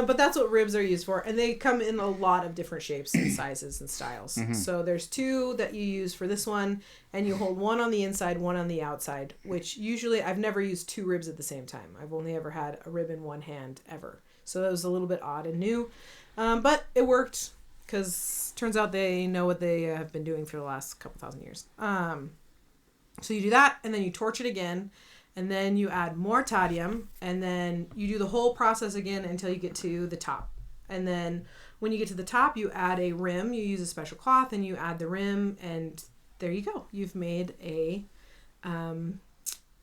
But that's what ribs are used for, and they come in a lot of different shapes and sizes and styles. So there's two that you use for this one, and you hold one on the inside, one on the outside, which usually I've never used two ribs at the same time. I've only ever had a rib in one hand ever. So that was a little bit odd and new, but it worked, because turns out they know what they have been doing for the last couple thousand years. So you do that, and then you torch it again, and then you add more tadyum, and then you do the whole process again until you get to the top. And then when you get to the top, you add a rim. You use a special cloth, and you add the rim, and there you go. You've made an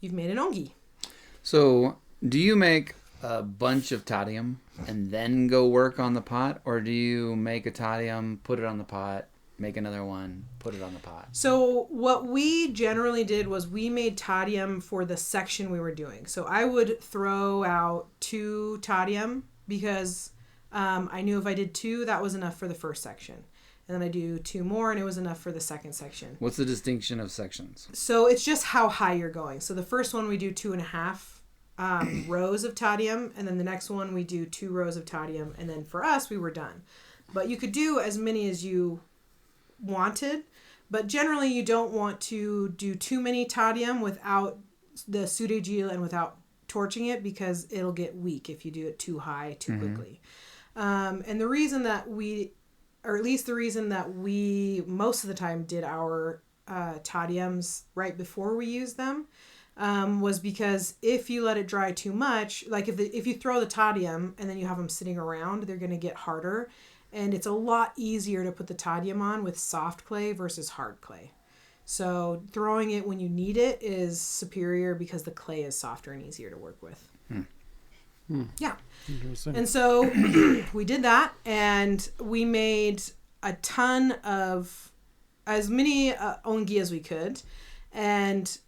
ongi. So do you make a bunch of tadyum and then go work on the pot, or do you make a tadyum, put it on the pot, make another one, put it on the pot? So what we generally did was we made tadyum for the section we were doing. So I would throw out 2 tadyum because I knew if I did 2, that was enough for the first section. And then I do 2 more, and it was enough for the second section. What's the distinction of sections? So it's just how high you're going. So the first one we do 2.5 rows of tadyum, and then the next one we do 2 rows of tadyum, and then for us we were done. But you could do as many as you wanted, but generally you don't want to do too many tadyum without the surejil and without torching it, because it'll get weak if you do it too high too quickly. And the reason that we, or at least the reason that we most of the time did our tadyums right before we used them, was because if you let it dry too much, like if you throw the tadyum and then you have them sitting around, they're going to get harder. And it's a lot easier to put the tadyum on with soft clay versus hard clay. So throwing it when you need it is superior because the clay is softer and easier to work with. Yeah. And so we did that, and we made a ton of, as many ongi as we could. And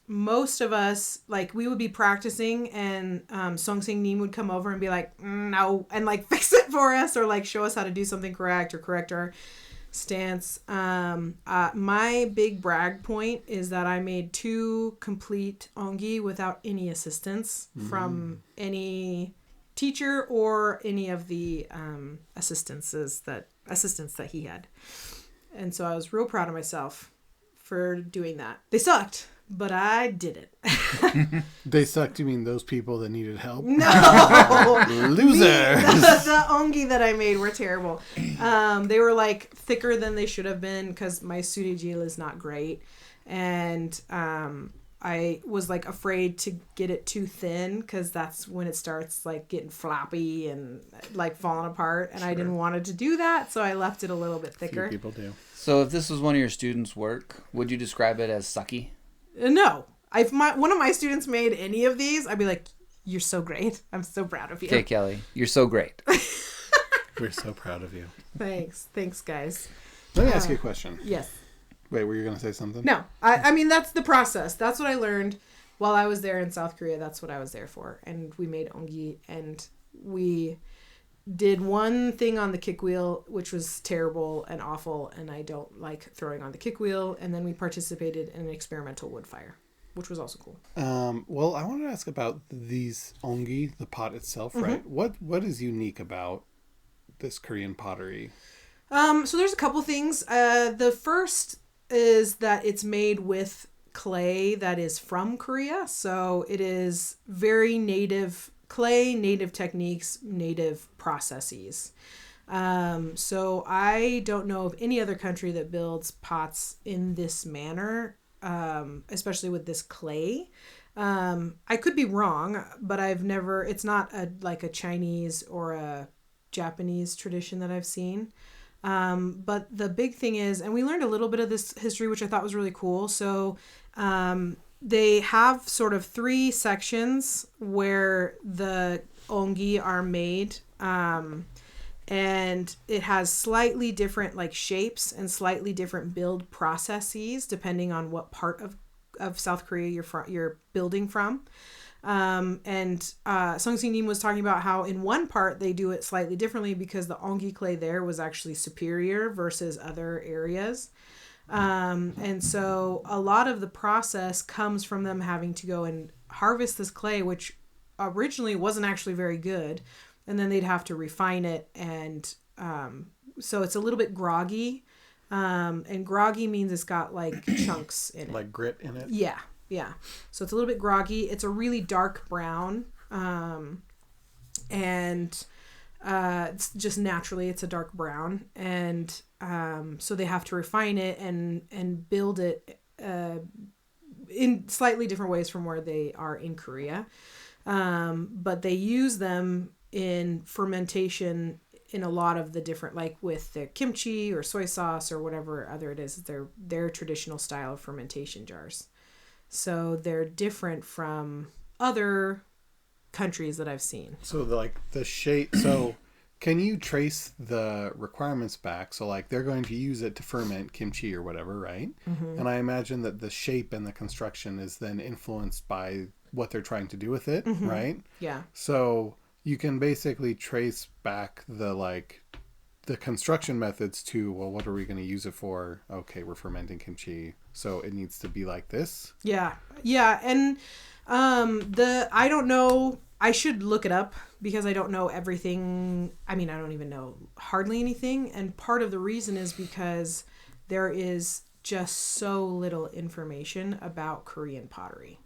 most of us, like, we would be practicing, and Songsing Nim would come over and be like, no, and like fix it for us, or like show us how to do something correct or correct our stance. My big brag point is that I made 2 complete ongi without any assistance from any teacher or any of the assistants that he had. And so I was real proud of myself for doing that. They sucked, but I did it. They sucked? You mean those people that needed help? No! Losers! The ongi that I made were terrible. They were like thicker than they should have been because my surejil is not great. And I was like afraid to get it too thin because that's when it starts like getting floppy and like falling apart. And I didn't want it to do that, so I left it a little bit thicker. Few people do. So if this was one of your students' work, would you describe it as sucky? No, If one of my students made any of these, I'd be like, you're so great. I'm so proud of you. Okay, Kelly, you're so great. We're so proud of you. Thanks, guys. Let me ask you a question. Yes. Wait, were you going to say something? No, I mean, that's the process. That's what I learned while I was there in South Korea. That's what I was there for. And we made ongi, and we did one thing on the kick wheel, which was terrible and awful, and I don't like throwing on the kick wheel. And then we participated in an experimental wood fire, which was also cool. Well, I wanted to ask about these ongi, the pot itself, right? What is unique about this Korean pottery? So there's a couple things. The first is that it's made with clay that is from Korea. So it is very native clay, native techniques, native processes. So I don't know of any other country that builds pots in this manner, especially with this clay. I could be wrong, but it's not like a Chinese or a Japanese tradition that I've seen. But the big thing is, and we learned a little bit of this history, which I thought was really cool. So they have sort of 3 sections where the ongi are made. And it has slightly different like shapes and slightly different build processes depending on what part of South Korea you're building from. And Sung Si Nim was talking about how in one part they do it slightly differently because the ongi clay there was actually superior versus other areas. And so a lot of the process comes from them having to go and harvest this clay, which originally wasn't actually very good. And then they'd have to refine it. And so it's a little bit groggy. And groggy means it's got like chunks in it. Like grit in it? Yeah. Yeah. So it's a little bit groggy. It's a really dark brown. And it's just naturally, it's a dark brown. And so they have to refine it and build it in slightly different ways from where they are in Korea. But they use them in fermentation in a lot of the different, like with their kimchi or soy sauce or whatever other it is, their traditional style of fermentation jars. So they're different from other countries that I've seen. So the shape. So can you trace the requirements back? So like they're going to use it to ferment kimchi or whatever, right? Mm-hmm. And I imagine that the shape and the construction is then influenced by what they're trying to do with it, mm-hmm. right? Yeah. So you can basically trace back the construction methods to, well, what are we going to use it for? Okay, we're fermenting kimchi, so it needs to be like this. Yeah. And I don't know. I should look it up because I don't know everything. I mean, I don't even know hardly anything. And part of the reason is because there is just so little information about Korean pottery.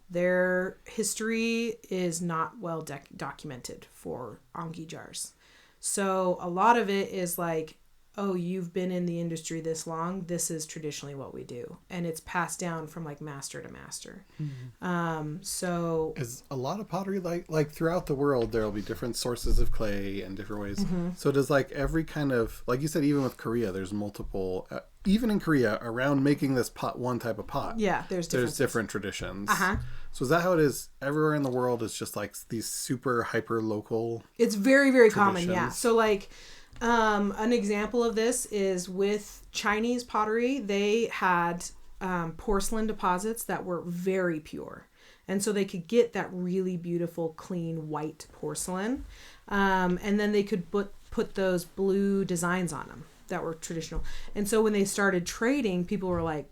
Their history is not well documented for ongi jars. So a lot of it is like, oh, you've been in the industry this long. This is traditionally what we do. And it's passed down from like master to master. Mm-hmm. So is a lot of pottery like throughout the world, there'll be different sources of clay and different ways. Mm-hmm. So does like every kind of, like you said, even with Korea, there's multiple, even in Korea around making this pot, one type of pot. Yeah. There's different traditions. Uh-huh. So is that how it is everywhere in the world? It's just like these super hyper local. It's very, very common. Yeah. So like, an example of this is with Chinese pottery. They had porcelain deposits that were very pure. And so they could get that really beautiful, clean, white porcelain. And then they could put those blue designs on them that were traditional. And so when they started trading, people were like,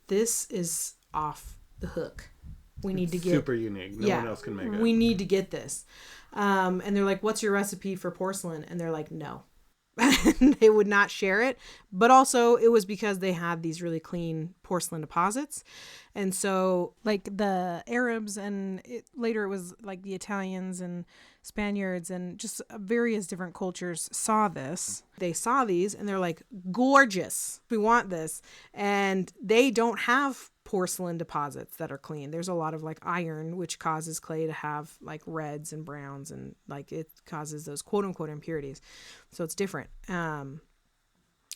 this is off the hook. We need to get super unique. No one else can make it. We need to get this. And they're like, what's your recipe for porcelain? And they're like, no. They would not share it. But also it was because they had these really clean porcelain deposits. And so like the Arabs and later it was like the Italians and Spaniards and just various different cultures saw this. They saw these and they're like, gorgeous. We want this. And they don't have porcelain deposits that are clean. There's a lot of like iron, which causes clay to have like reds and browns and like it causes those quote unquote impurities. So it's different.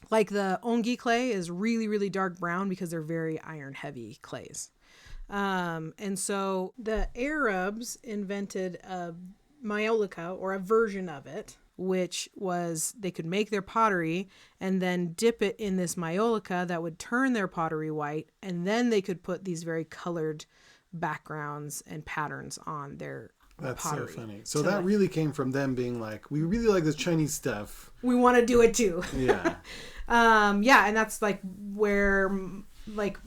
Like the ongi clay is really, really dark brown because they're very iron heavy clays. And so the Arabs invented a myolica, or a version of it, which was they could make their pottery and then dip it in this myolica that would turn their pottery white, and then they could put these very colored backgrounds and patterns on their That's pottery. so funny. So that really came from them being like, we really like this Chinese stuff. We want to do it too. Yeah. Yeah, and that's like where like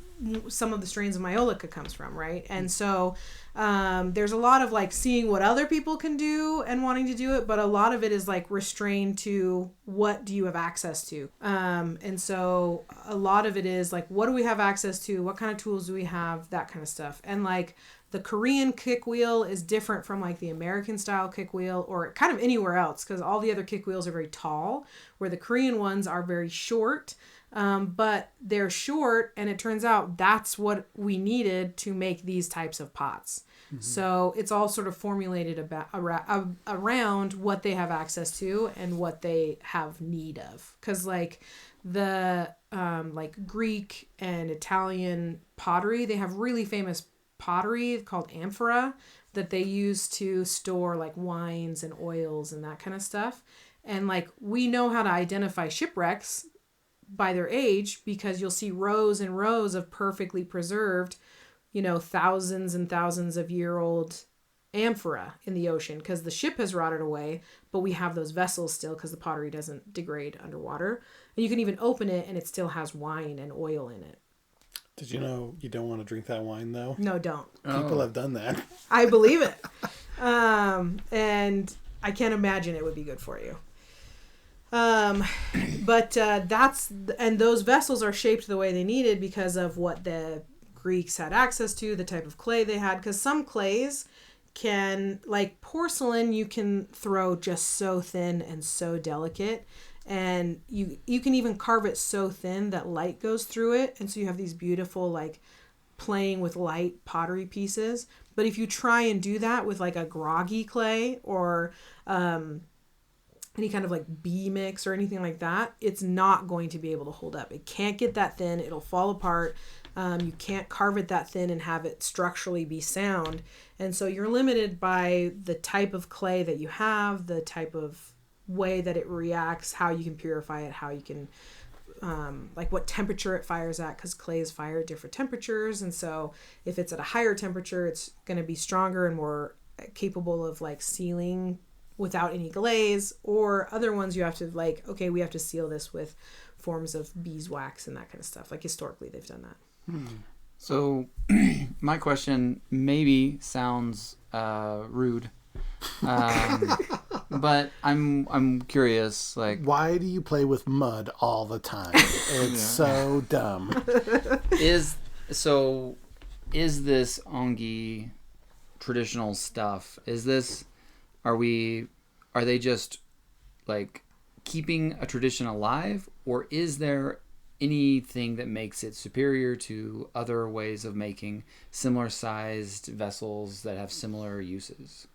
some of the strains of myolica comes from, right? And so there's a lot of like seeing what other people can do and wanting to do it, but a lot of it is like restrained to what do you have access to. And so a lot of it is like, what do we have access to? What kind of tools do we have? That kind of stuff. And like the Korean kick wheel is different from like the American style kick wheel or kind of anywhere else, because all the other kick wheels are very tall, where the Korean ones are very short. But they're short, and it turns out that's what we needed to make these types of pots. Mm-hmm. So it's all sort of formulated around what they have access to and what they have need of. Because like the like Greek and Italian pottery, they have really famous pottery called amphora that they use to store like wines and oils and that kind of stuff. And like we know how to identify shipwrecks by their age, because you'll see rows and rows of perfectly preserved, thousands and thousands of year old amphora in the ocean, because the ship has rotted away, but we have those vessels still because the pottery doesn't degrade underwater. And you can even open it and it still has wine and oil in it. Did you know you don't want to drink that wine though? No, don't. People have done that. I believe it. And I can't imagine it would be good for you. But those vessels are shaped the way they needed because of what the Greeks had access to, the type of clay they had, because some clays can, like porcelain, you can throw just so thin and so delicate, and you can even carve it so thin that light goes through it, and so you have these beautiful like playing with light pottery pieces. But if you try and do that with like a groggy clay or any kind of like bee mix or anything like that, it's not going to be able to hold up. It can't get that thin. It'll fall apart. You can't carve it that thin and have it structurally be sound. And so you're limited by the type of clay that you have, the type of way that it reacts, how you can purify it, how you can, like what temperature it fires at, because clays fire at different temperatures. And so if it's at a higher temperature, it's going to be stronger and more capable of like sealing without any glaze, or other ones you have to like, okay, we have to seal this with forms of beeswax and that kind of stuff. Like historically they've done that. So my question maybe sounds rude, but I'm curious, like, why do you play with mud all the time? It's so dumb. Is this ongi traditional stuff? Are they just like keeping a tradition alive, or is there anything that makes it superior to other ways of making similar sized vessels that have similar uses?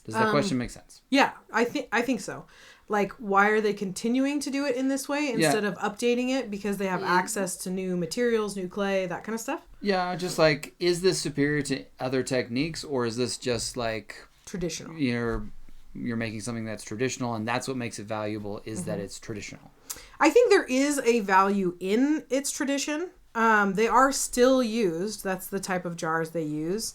Does that question make sense? Yeah, I think so. Like, why are they continuing to do it in this way instead of updating it because they have access to new materials, new clay, that kind of stuff? Yeah, just like, is this superior to other techniques, or is this just like traditional? You're making something that's traditional, and that's what makes it valuable, is that it's traditional. I think there is a value in its tradition. They are still used. That's the type of jars they use.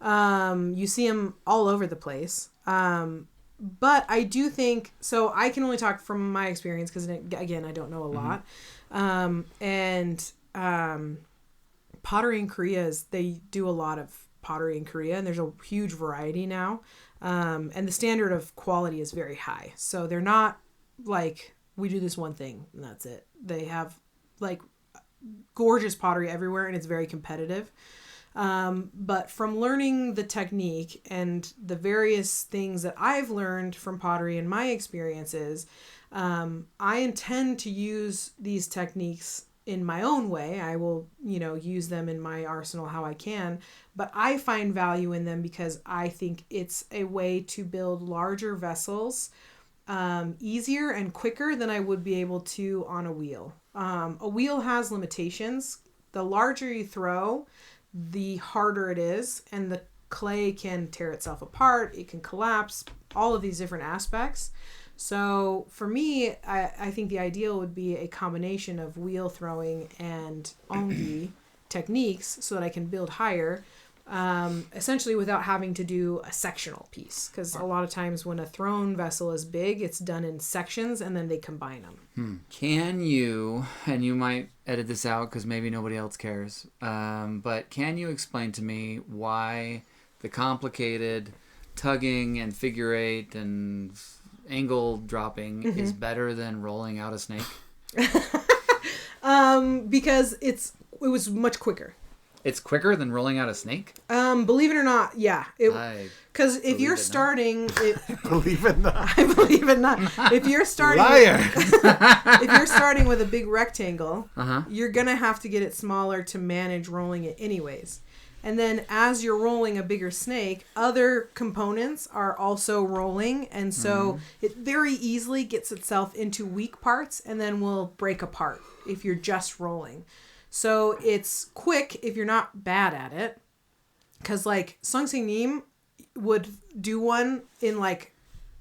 You see them all over the place. But I do think, so I can only talk from my experience because, again, I don't know a lot. Pottery in Korea they do a lot of pottery in Korea, and there's a huge variety now. And the standard of quality is very high. So they're not like, we do this one thing and that's it. They have like gorgeous pottery everywhere, and it's very competitive. But from learning the technique and the various things that I've learned from pottery and my experiences, I intend to use these techniques in my own way. I will, use them in my arsenal how I can, but I find value in them because I think it's a way to build larger vessels easier and quicker than I would be able to on a wheel. A wheel has limitations. The larger you throw, the harder it is, and the clay can tear itself apart, it can collapse, all of these different aspects. So for me, I think the ideal would be a combination of wheel throwing and ongi techniques so that I can build higher, essentially without having to do a sectional piece. Because a lot of times when a thrown vessel is big, it's done in sections and then they combine them. Can you, and you might edit this out because maybe nobody else cares, but can you explain to me why the complicated tugging and figure eight and angle dropping is better than rolling out a snake? Because it was much quicker. It's quicker than rolling out a snake? Believe it or not, yeah. Because if you're starting... Believe it not. I believe it not. If you're starting... Liar! If you're starting with a big rectangle, you're going to have to get it smaller to manage rolling it anyways. And then as you're rolling a bigger snake, other components are also rolling. And so it very easily gets itself into weak parts and then will break apart if you're just rolling. So it's quick if you're not bad at it. Because like Sung Sing Neem would do one in like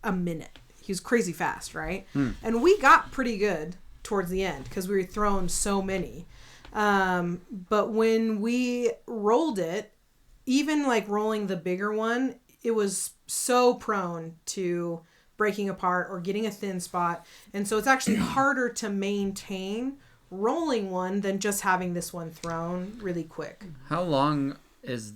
a minute. He was crazy fast, right? And we got pretty good towards the end because we were throwing so many. But when we rolled it, even like rolling the bigger one, it was so prone to breaking apart or getting a thin spot. And so it's actually harder to maintain rolling one than just having this one thrown really quick. How long is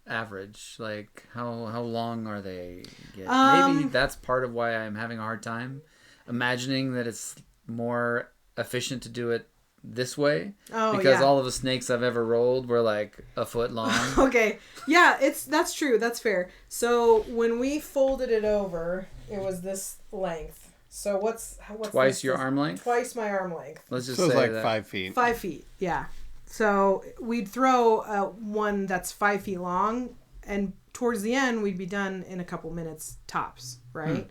average? Like how long are they? Maybe that's part of why I'm having a hard time imagining that it's more efficient to do it this way, because all of the snakes I've ever rolled were like a foot long. Okay, yeah, that's true. That's fair. So when we folded it over, it was this length. So what's twice your arm length? Twice my arm length. Let's just So it's say like that. 5 feet. 5 feet, yeah. So we'd throw one that's 5 feet long, and towards the end we'd be done in a couple minutes tops, right?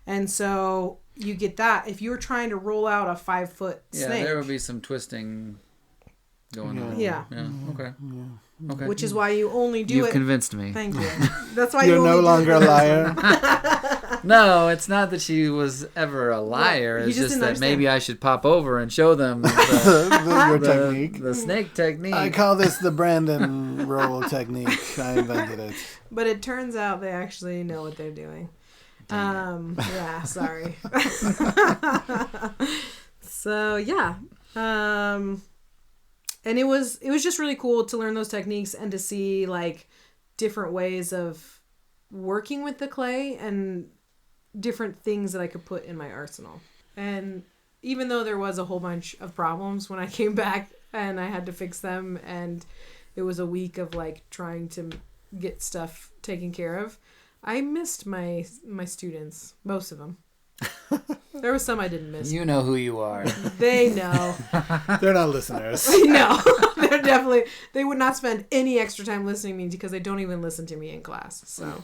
And so you get that. If you were trying to roll out a 5 foot snake, there would be some twisting going on. Yeah. Okay. Okay. Which is why you only do You've it. convinced me. Thank you. That's why You're no longer a liar. No, it's not that she was ever a liar. Well, it's just just that didn't maybe I should pop over and show them the, Your technique. the snake technique. I call this the Brandon roll technique. I invented it. But it turns out they actually know what they're doing. Yeah, sorry. So yeah. And it was just really cool to learn those techniques and to see like different ways of working with the clay and different things that I could put in my arsenal. And even though there was a whole bunch of problems when I came back and I had to fix them, and it was a week of like trying to get stuff taken care of, I missed my students, most of them. There was some I didn't miss. You know who you are. They know. They're not listeners. No, they're definitely, they would not spend any extra time listening to me because they don't even listen to me in class. So,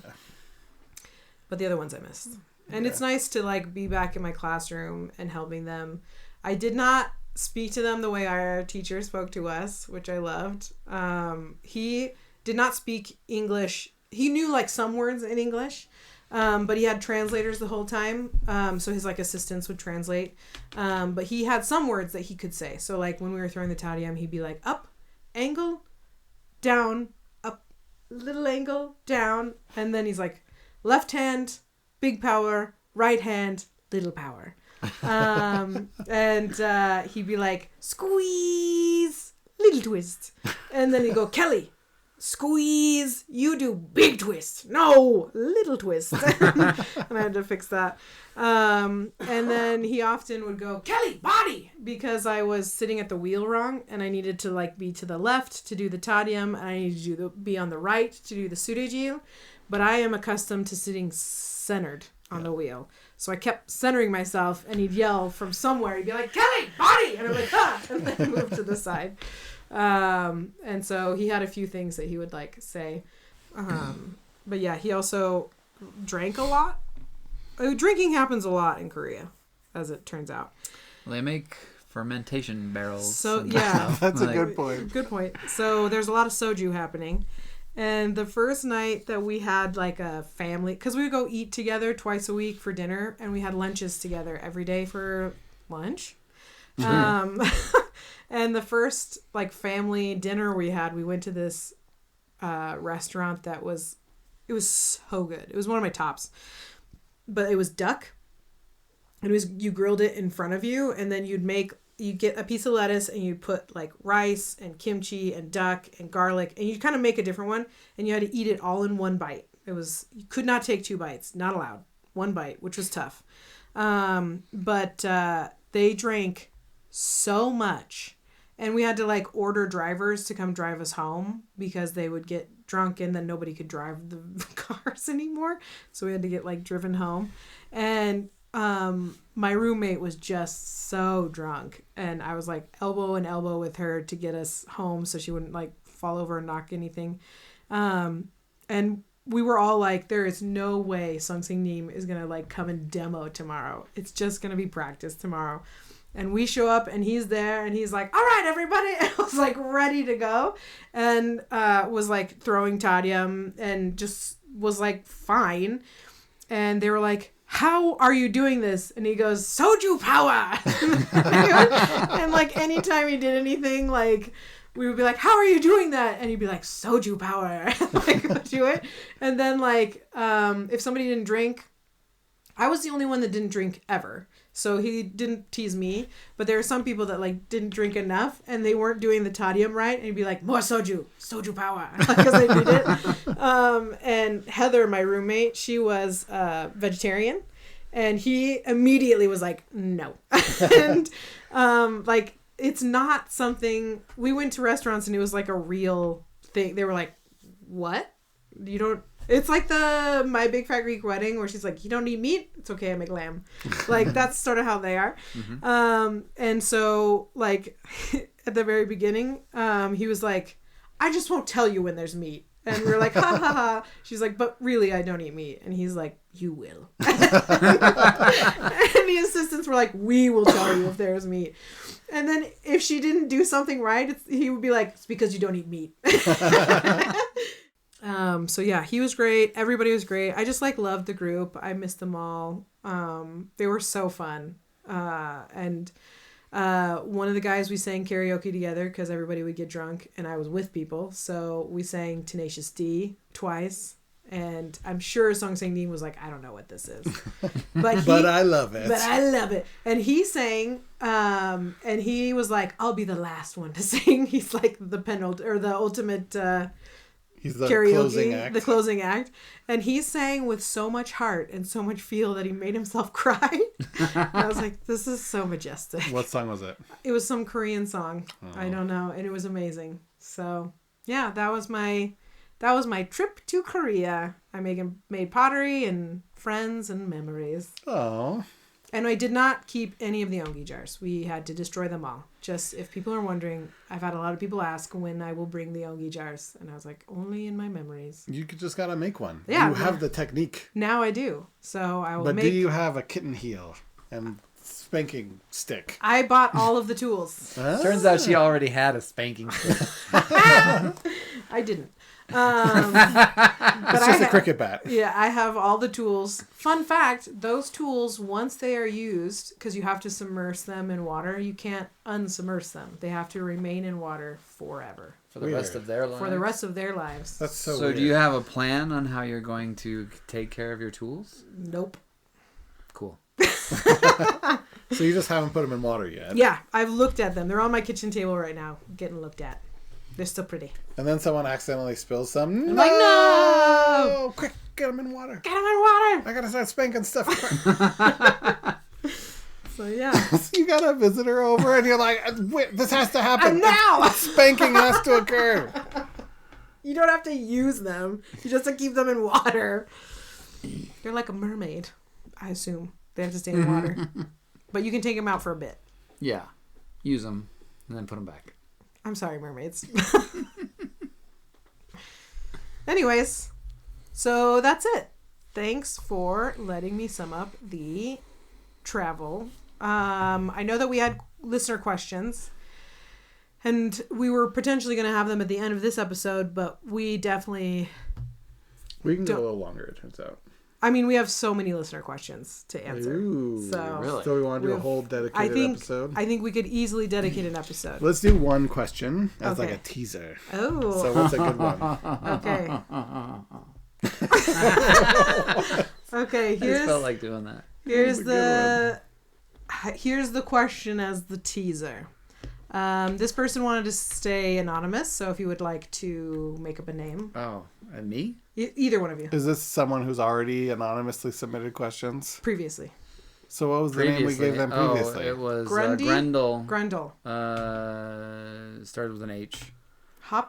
but the other ones I missed. And it's nice to like be back in my classroom and helping them. I did not speak to them the way our teacher spoke to us, which I loved. He did not speak English. He knew like some words in English. But he had translators the whole time. So his like assistants would translate. But he had some words that he could say. So like when we were throwing the tadium, he'd be like up, angle, down, up, little angle, down. And then he's like left hand, big power, right hand, little power. And he'd be like squeeze, little twist. And then he'd go, Kelly, squeeze, you do big twist. No, little twist. And I had to fix that. And then he often would go, Kelly, body, because I was sitting at the wheel wrong and I needed to like be to the left to do the tadium and I needed to be on the right to do the surejil. But I am accustomed to sitting centered on the wheel. So I kept centering myself and he'd yell from somewhere. He'd be like, Kelly, body! And I'm like, ah! And then move to the side. And so he had a few things that he would like say. But yeah, he also drank a lot. Drinking happens a lot in Korea, as it turns out. Well, they make fermentation barrels. So and yeah, stuff. That's a Like, good point. good point. So there's a lot of soju happening. And the first night that we had like a family, because we would go eat together twice a week for dinner, and we had lunches together every day for lunch. And the first like family dinner we had, we went to this restaurant that was so good. It was one of my tops, but it was duck. It was, you grilled it in front of you, and then you'd get a piece of lettuce and you'd put like rice and kimchi and duck and garlic, and you'd kind of make a different one, and you had to eat it all in one bite. You could not take 2 bites, not allowed. 1 bite, which was tough. But they drank so much, and we had to like order drivers to come drive us home because they would get drunk and then nobody could drive the cars anymore. So we had to get like driven home. And my roommate was just so drunk, and I was like elbow and elbow with her to get us home so she wouldn't like fall over and knock anything. And we were all like, there is no way Sung Sing Neem is going to like come and demo tomorrow. It's just going to be practice tomorrow. And we show up and he's there and he's like, all right, everybody. And I was like ready to go, and was like throwing Tadium and just was like fine. And they were like, how are you doing this? And he goes, soju power. And like anytime he did anything, like we would be like, how are you doing that? And he'd be like, soju power. Like do it. And then like if somebody didn't drink, I was the only one that didn't drink ever. So he didn't tease me, but there were some people that like didn't drink enough and they weren't doing the Tadium right. And he'd be like, more soju power, because they did it. And Heather, my roommate, she was vegetarian, and he immediately was like, no. And like, it's not something, we went to restaurants and it was like a real thing. They were like, what? You don't, it's like the My Big Fat Greek Wedding where she's like, you don't eat meat? It's okay, I make lamb. Like, that's sort of how they are. Mm-hmm. And so, like, at the very beginning, he was like, I just won't tell you when there's meat. And we were like, ha ha ha. She's like, but really, I don't eat meat. And he's like, you will. And the assistants were like, we will tell you if there's meat. And then if she didn't do something right, he would be like, it's because you don't eat meat. So yeah, he was great. Everybody was great. I just like loved the group. I missed them all. They were so fun. And one of the guys, we sang karaoke together because everybody would get drunk and I was with people. So we sang Tenacious D twice. And I'm sure Song Sang Neem was like, I don't know what this is. But I love it. But I love it. And he sang, and he was like, I'll be the last one to sing. He's like the ultimate He's the karaoke, the closing act. And he sang with so much heart and so much feel that he made himself cry. I was like, this is so majestic. What song was it? It was some Korean song. Oh. I don't know. And it was amazing. So yeah, that was my trip to Korea. I made pottery and friends and memories. Oh. And I did not keep any of the ongi jars. We had to destroy them all. Just if people are wondering, I've had a lot of people ask when I will bring the ongi jars. And I was like, only in my memories. You just got to make one. Yeah. You have the technique. Now I do. So I will But do you have a kitten heel and spanking stick? I bought all of the tools. Turns out she already had a spanking stick. I didn't. But it's just a cricket bat. Yeah, I have all the tools. Fun fact, those tools, once they are used, because you have to submerge them in water, you can't unsubmerge them. They have to remain in water forever. For the rest of their lives? For the rest of their lives. That's so So weird. do you have a plan on how you're going to take care of your tools? Nope. Cool. So you just haven't put them in water yet? Yeah, I've looked at them. They're on my kitchen table right now, getting looked at. They're still pretty. And then someone accidentally spills some. I'm like, no! Quick, get them in water. Get them in water! I gotta start spanking stuff. So yeah. So you got a visitor over and you're like, wait, this has to happen. And now! Spanking has to occur. You don't have to use them. You just have to keep them in water. They're like a mermaid, I assume. They have to stay in water. But you can take them out for a bit. Yeah. Use them and then put them back. I'm sorry, mermaids. Anyways, so that's it. Thanks for letting me sum up the travel. I know that we had listener questions. And we were potentially going to have them at the end of this episode, but we definitely... We can go a little longer, it turns out. I mean, we have so many listener questions to answer. Ooh, so, really? So we want to do a whole dedicated episode? I think we could easily dedicate an episode. Let's do one question as like a teaser. Oh. So what's a good one? Okay. Okay, I just felt like doing that. Here's the question as the teaser. This person wanted to stay anonymous, so if you would like to make up a name. Oh, and me? Either one of you. Is this someone who's already anonymously submitted questions? Previously. So what was the name we gave them previously? Oh, it was Grundy? Grendel. Grendel. Started with an H. Hopsmeyer?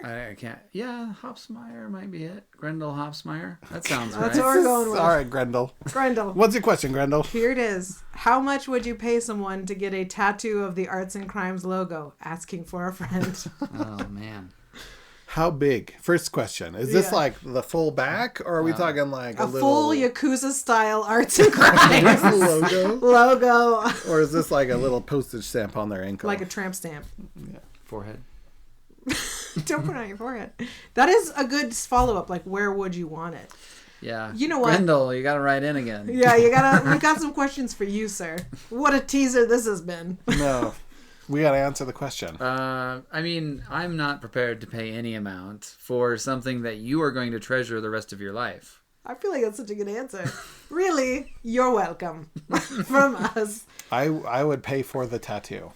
I can't. Yeah, Hopsmeyer might be it. Grendel Hopsmeyer. That sounds right. That's what we're going with. All right, Grendel. Grendel. What's your question, Grendel? Here it is. How much would you pay someone to get a tattoo of the Arts and Crimes logo? Asking for a friend. Oh, man. How big? First question. Is this like the full back, or are we talking like a little... full Yakuza style Arts and Crimes logo? Or is this like a little postage stamp on their ankle? Like a tramp stamp. Yeah. Forehead. Don't put it on your forehead. That is a good follow-up. Like, where would you want it? Yeah. You know what? Grendel, you got to write in again. Yeah, we got some questions for you, sir. What a teaser this has been. No. We got to answer the question. I mean, I'm not prepared to pay any amount for something that you are going to treasure the rest of your life. I feel like that's such a good answer. Really, you're welcome from us. I would pay for the tattoo.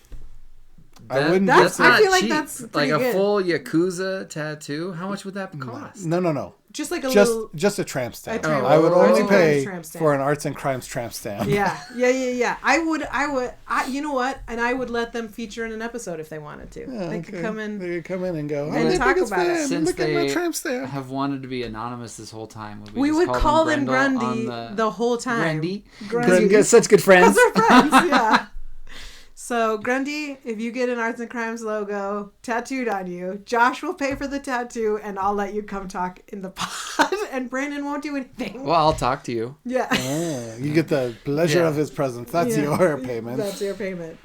That, I wouldn't. That's not I feel like cheap. that's like pretty a good. full Yakuza tattoo. How much would that cost? No. Just like a little... Just a tramp stamp. tramp- I would Arts only and pay Crimes tramp stamp. for an Arts and Crimes tramp stamp. Yeah. I would, you know what? And I would let them feature in an episode if they wanted to. Yeah, They could come in. They could come in and go, and I'm the talk biggest about it. fan. Since Look at my they tramp stamp. have wanted to be anonymous this whole time, We just would call them Grendel Grundy on the whole time. Grundy. Grundy. Because such good friends. Because we're friends, yeah. So, Grundy, if you get an Arts and Crimes logo tattooed on you, Josh will pay for the tattoo, and I'll let you come talk in the pod, and Brandon won't do anything. Well, I'll talk to you. Yeah. Oh, you get the pleasure of his presence. That's Yeah. your payment. That's your payment.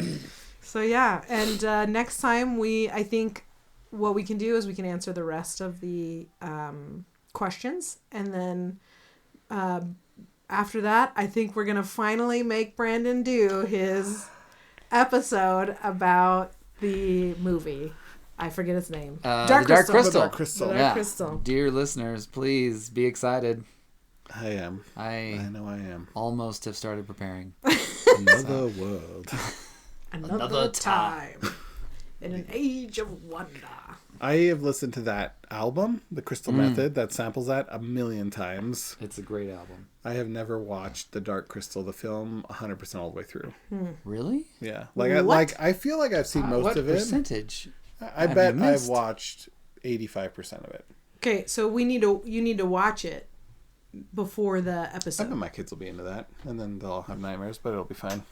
So, yeah. And next time, I think what we can do is we can answer the rest of the questions, and then after that, I think we're going to finally make Brandon do his episode about the movie. I forget its name. Dark Crystal. The Dark Crystal. The Dark Crystal. Dear listeners, please be excited. I am. I know I am. almost have started preparing. Another world. Another time. In an age of wonder. I have listened to that album, The Crystal Method, that samples that 1,000,000 times. It's a great album. I have never watched The Dark Crystal, the film, 100% all the way through. Really? Yeah. What? I feel like I've seen most what of it. percentage? I have bet you I've missed? watched 85% of it. Okay, so you need to watch it before the I bet episode. my kids will be into that, and then they'll all have nightmares, but it'll be fine.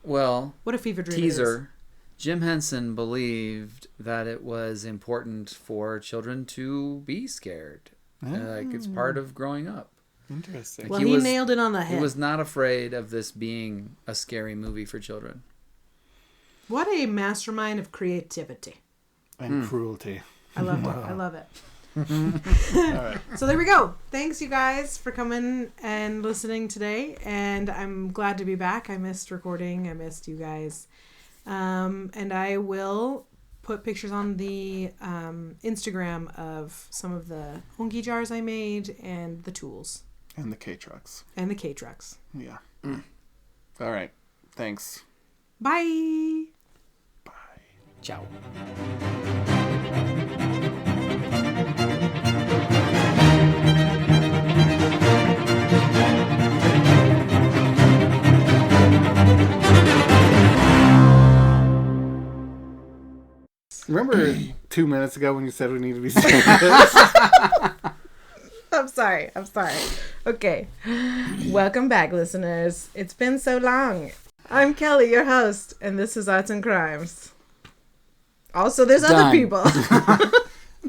Well, What a fever dream teaser. Jim Henson believed that it was important for children to be scared. Like it's part of growing up. Interesting. Well, He he was- nailed it on the He head. was not afraid of this being a scary movie for children. What a mastermind of creativity. And cruelty. I love it. I love it. All right. So there we go. Thanks, you guys, for coming and listening today. And I'm glad to be back. I missed recording. I missed you guys. And I will put pictures on the Instagram of some of the hongi jars I made and the tools. And the K-Trucks. And the K-Trucks. Yeah. All right. Thanks. Bye. Bye. Ciao. Remember 2 minutes ago when you said we need to be serious? I'm sorry. Okay. Welcome back, listeners. It's been so long. I'm Kelly, your host, and this is Arts and Crimes. Also, there's other Done. people.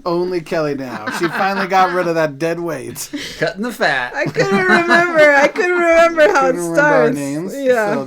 Only Kelly now. She finally got rid of that dead weight. Cutting the fat. I couldn't remember how Couldn't it remember starts. our names. Yeah. So